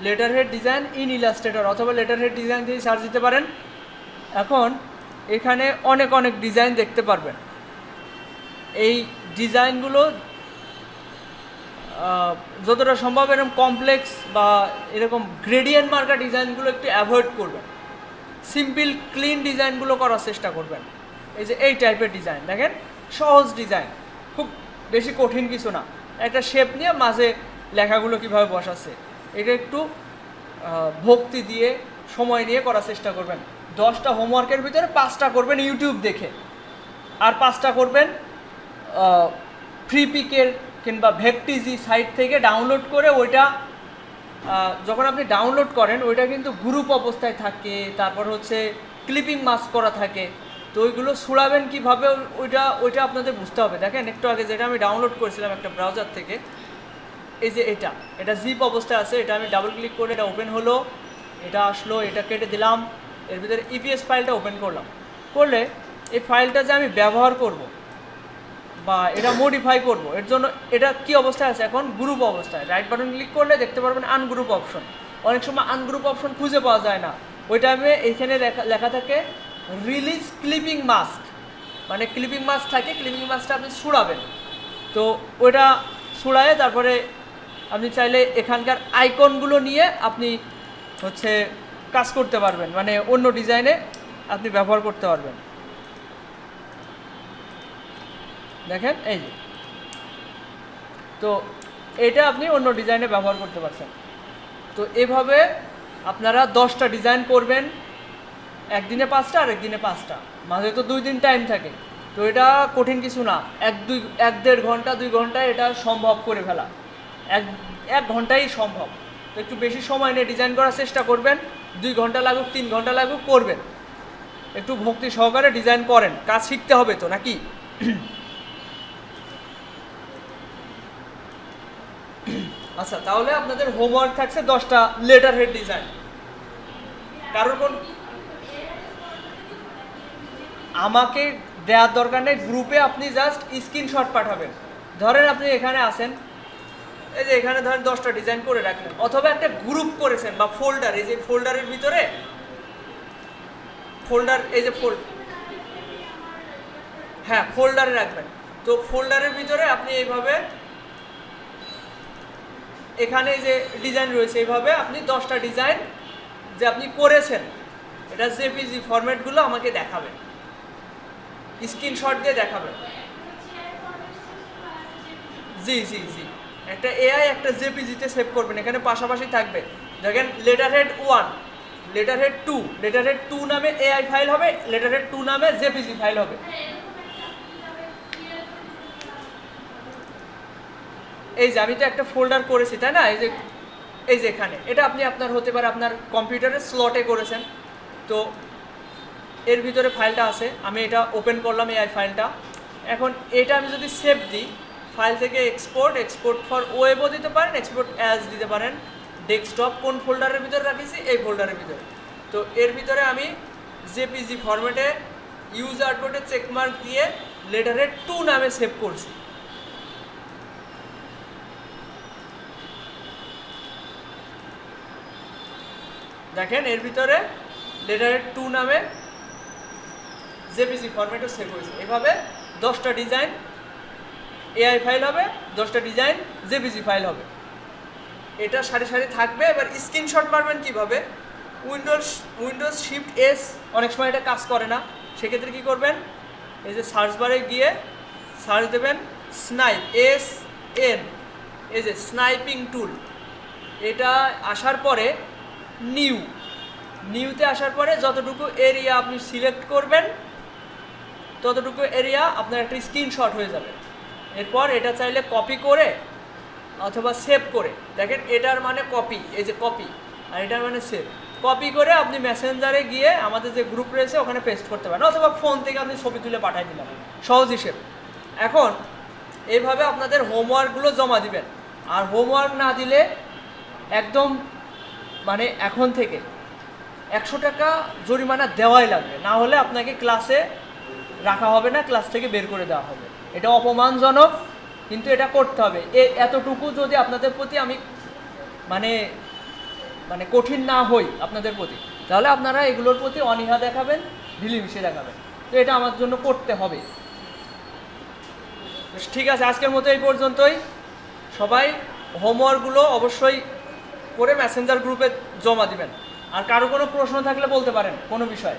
Letter head design in Illustrator অথবা লেটার হেড ডিজাইন দিয়ে সার্চ দিতে পারেন। এখন এখানে অনেক ডিজাইন দেখতে পারবেন। এই ডিজাইনগুলো যতটা সম্ভব এরকম কমপ্লেক্স বা এরকম গ্রেডিয়েন্ট মার্কা ডিজাইনগুলো একটু অ্যাভয়েড করবেন, সিম্পল ক্লিন ডিজাইনগুলো করার চেষ্টা করবেন। এই যে এই টাইপের ডিজাইন দেখেন, সহজ ডিজাইন, খুব বেশি কঠিন কিছু না। একটা শেপ নিয়ে মাঝে লেখাগুলো কীভাবে বসাচ্ছে, এটা একটু ভক্তি দিয়ে সময় নিয়ে করার চেষ্টা করবেন। 10টা হোমওয়ার্কের ভিতরে 5টা করবেন ইউটিউব দেখে, আর 5টা করবেন ফ্রি পিকের কিংবা ভেকটিজি সাইট থেকে ডাউনলোড করে। ওইটা যখন আপনি ডাউনলোড করেন ওইটা কিন্তু গ্রুপ অবস্থায় থাকে, তারপর হচ্ছে ক্লিপিং মাস্ক করা থাকে। তো ওইগুলো ছুড়াবেন কীভাবে ওইটা আপনাদের বুঝতে হবে। দেখেন একটু আগে যেটা আমি ডাউনলোড করেছিলাম একটা ব্রাউজার থেকে, এই যে এটা জিপ অবস্থায় আছে, এটা আমি ডাবল ক্লিক করে এটা ওপেন হলো, এটা আসলো, এটা কেটে দিলাম, এর ভিতরে ইপিএস ফাইলটা ওপেন করলে এই ফাইলটা যে আমি ব্যবহার করব বা এটা মডিফাই করব, এর জন্য এটা কি অবস্থায় আছে এখন, গ্রুপ অবস্থায়। রাইট বাটন ক্লিক করলে দেখতে পারবেন আনগ্রুপ অপশন। অনেক সময় আনগ্রুপ অপশন খুঁজে পাওয়া যায় না, ওই টাইমে এইখানে লেখা থাকে রিলিজ ক্লিপিং মাস্ক, মানে ক্লিপিং মাস্ক থাকে, ক্লিপিং মাস্কটা আপনি ছুড়াবেন। তো ওইটা ছুড়ায় তারপরে আপনি চাইলে এখানকার আইকনগুলো নিয়ে আপনি হচ্ছে কাজ করতে পারবেন, মানে অন্য ডিজাইনে আপনি ব্যবহার করতে পারবেন। দেখেন এই যে, তো এটা আপনি অন্য ডিজাইনে ব্যবহার করতে পারছেন। তো এভাবে আপনারা 10টা ডিজাইন করবেন, একদিনে 5টা আর একদিনে 5টা, মাঝে তো 2 দিন টাইম থাকে। তো এটা কঠিন কিছু না, 1-1.5 ঘন্টা 2 ঘন্টায় এটা সম্ভব করে ফেলা, এক ঘন্টাই সম্ভব। তো একটু বেশি সময় নিয়ে ডিজাইন করার চেষ্টা করবেন, 2 ঘন্টা লাগুক 3 ঘন্টা লাগুক করবেন, একটু ভক্তি সহকারে ডিজাইন করেন, কাজ শিখতে হবে তো নাকি। আচ্ছা, তাহলে আপনাদের হোমওয়ার্ক থাকছে 10টা লেটার হেড ডিজাইন। কারোর কোন আমাকে দেওয়ার দরকার নেই, গ্রুপে আপনি জাস্ট স্ক্রিনশট পাঠাবেন। ধরেন আপনি এখানে আসেন, এই যে এখানে ধরেন 10টা ডিজাইন করে রাখলেন, অথবা একটা গ্রুপ করেছেন বা ফোল্ডার, এই যে ফোল্ডারের ভিতরে ফোল্ডার, এই যে হ্যাঁ ফোল্ডারে রাখবেন। তো ফোল্ডারের ভিতরে আপনি এইভাবে এখানে যে ডিজাইন রয়েছে এইভাবে আপনি 10টা ডিজাইন যে আপনি করেছেন এটা জেপিজি ফরম্যাটগুলো আমাকে দেখাবেন, স্ক্রিনশট দিয়ে দেখাবেন। জি জি জি, একটা এআই একটা জেপিজিতে সেভ করবেন, এখানে পাশাপাশি থাকবে। দেখেন letter head 1, letter head 2, letter head 2 নামে এআই ফাইল হবে, লেটার হেড 2 নামে জেপিজি ফাইল হবে। এই যে আমি তো একটা ফোল্ডার করেছি তাই না, এই যে এখানে এটা আপনি আপনার হতে পারে আপনার কম্পিউটারের স্লটে করেছেন। তো এর ভিতরে ফাইলটা আছে, আমি এটা ওপেন করলাম এআই ফাইলটা। এখন এটা আমি যদি সেভ দিই, ফাইল থেকে এক্সপোর্ট ফর ওয়েবও দিতে পারেন, এক্সপোর্ট অ্যাজ দিতে পারেন। ডেস্কটপ কোন ফোল্ডারের ভিতরে রাখিছি, এই ফোল্ডারের ভিতরে। তো এর ভিতরে আমি জেপিজি ফরম্যাটে ইউজ আর্টবোর্ডে চেকমার্ক দিয়ে লেটার হেড 2 নামে সেভ করছি। দেখেন এর ভিতরে লেটার হেড 2 নামে জেপিজি ফরম্যাটও সেভ হয়েছে। এভাবে 10টা ডিজাইন এআই ফাইল হবে, 10টা ডিজাইন জেপিজি ফাইল হবে, এটা সারি সারি থাকবে। এবার স্ক্রিনশট মারবেন কীভাবে, উইন্ডোজ শিফট এস, অনেক সময় এটা কাজ করে না, সেক্ষেত্রে কী করবেন, এই যে সার্চ বারে গিয়ে সার্চ দেবেন স্নাইপ, SN, এই যে স্নাইপিং টুল, এটা আসার পরে নিউতে আসার পরে যতটুকু এরিয়া আপনি সিলেক্ট করবেন ততটুকু এরিয়া আপনার একটা স্ক্রিনশট হয়ে যাবে। এরপর এটা চাইলে কপি করে অথবা সেভ করে, দেখেন এটার মানে কপি, এই যে কপি, আর এটার মানে সেভ, কপি করে আপনি মেসেঞ্জারে গিয়ে আমাদের যে গ্রুপ রয়েছে ওখানে পেস্ট করতে পারেন, অথবা ফোন থেকে আপনি ছবি তুলে পাঠিয়ে দিলাম, সহজ হিসেব। এখন এইভাবে আপনাদের হোমওয়ার্কগুলো জমা দিবেন। আর হোমওয়ার্ক না দিলে একদম মানে এখন থেকে 100 টাকা জরিমানা দেওয়াই লাগবে, না হলে আপনাকে ক্লাসে রাখা হবে না, ক্লাস থেকে বের করে দেওয়া হবে। এটা অপমানজনক, কিন্তু এটা করতে হবে। এতটুকু যদি আপনাদের প্রতি আমি মানে মানে কঠিন না হই আপনাদের প্রতি, তাহলে আপনারা এগুলোর প্রতি অনীহা দেখাবেন, ঢিলিমিশে দেখাবেন। তো এটা আমার জন্য করতে হবে। ঠিক আছে, আজকের মতো এই পর্যন্তই। সবাই হোমওয়ার্কগুলো অবশ্যই করে মেসেঞ্জার গ্রুপে জমা দিবেন। আর কারো কোনো প্রশ্ন থাকলে বলতে পারেন কোনো বিষয়।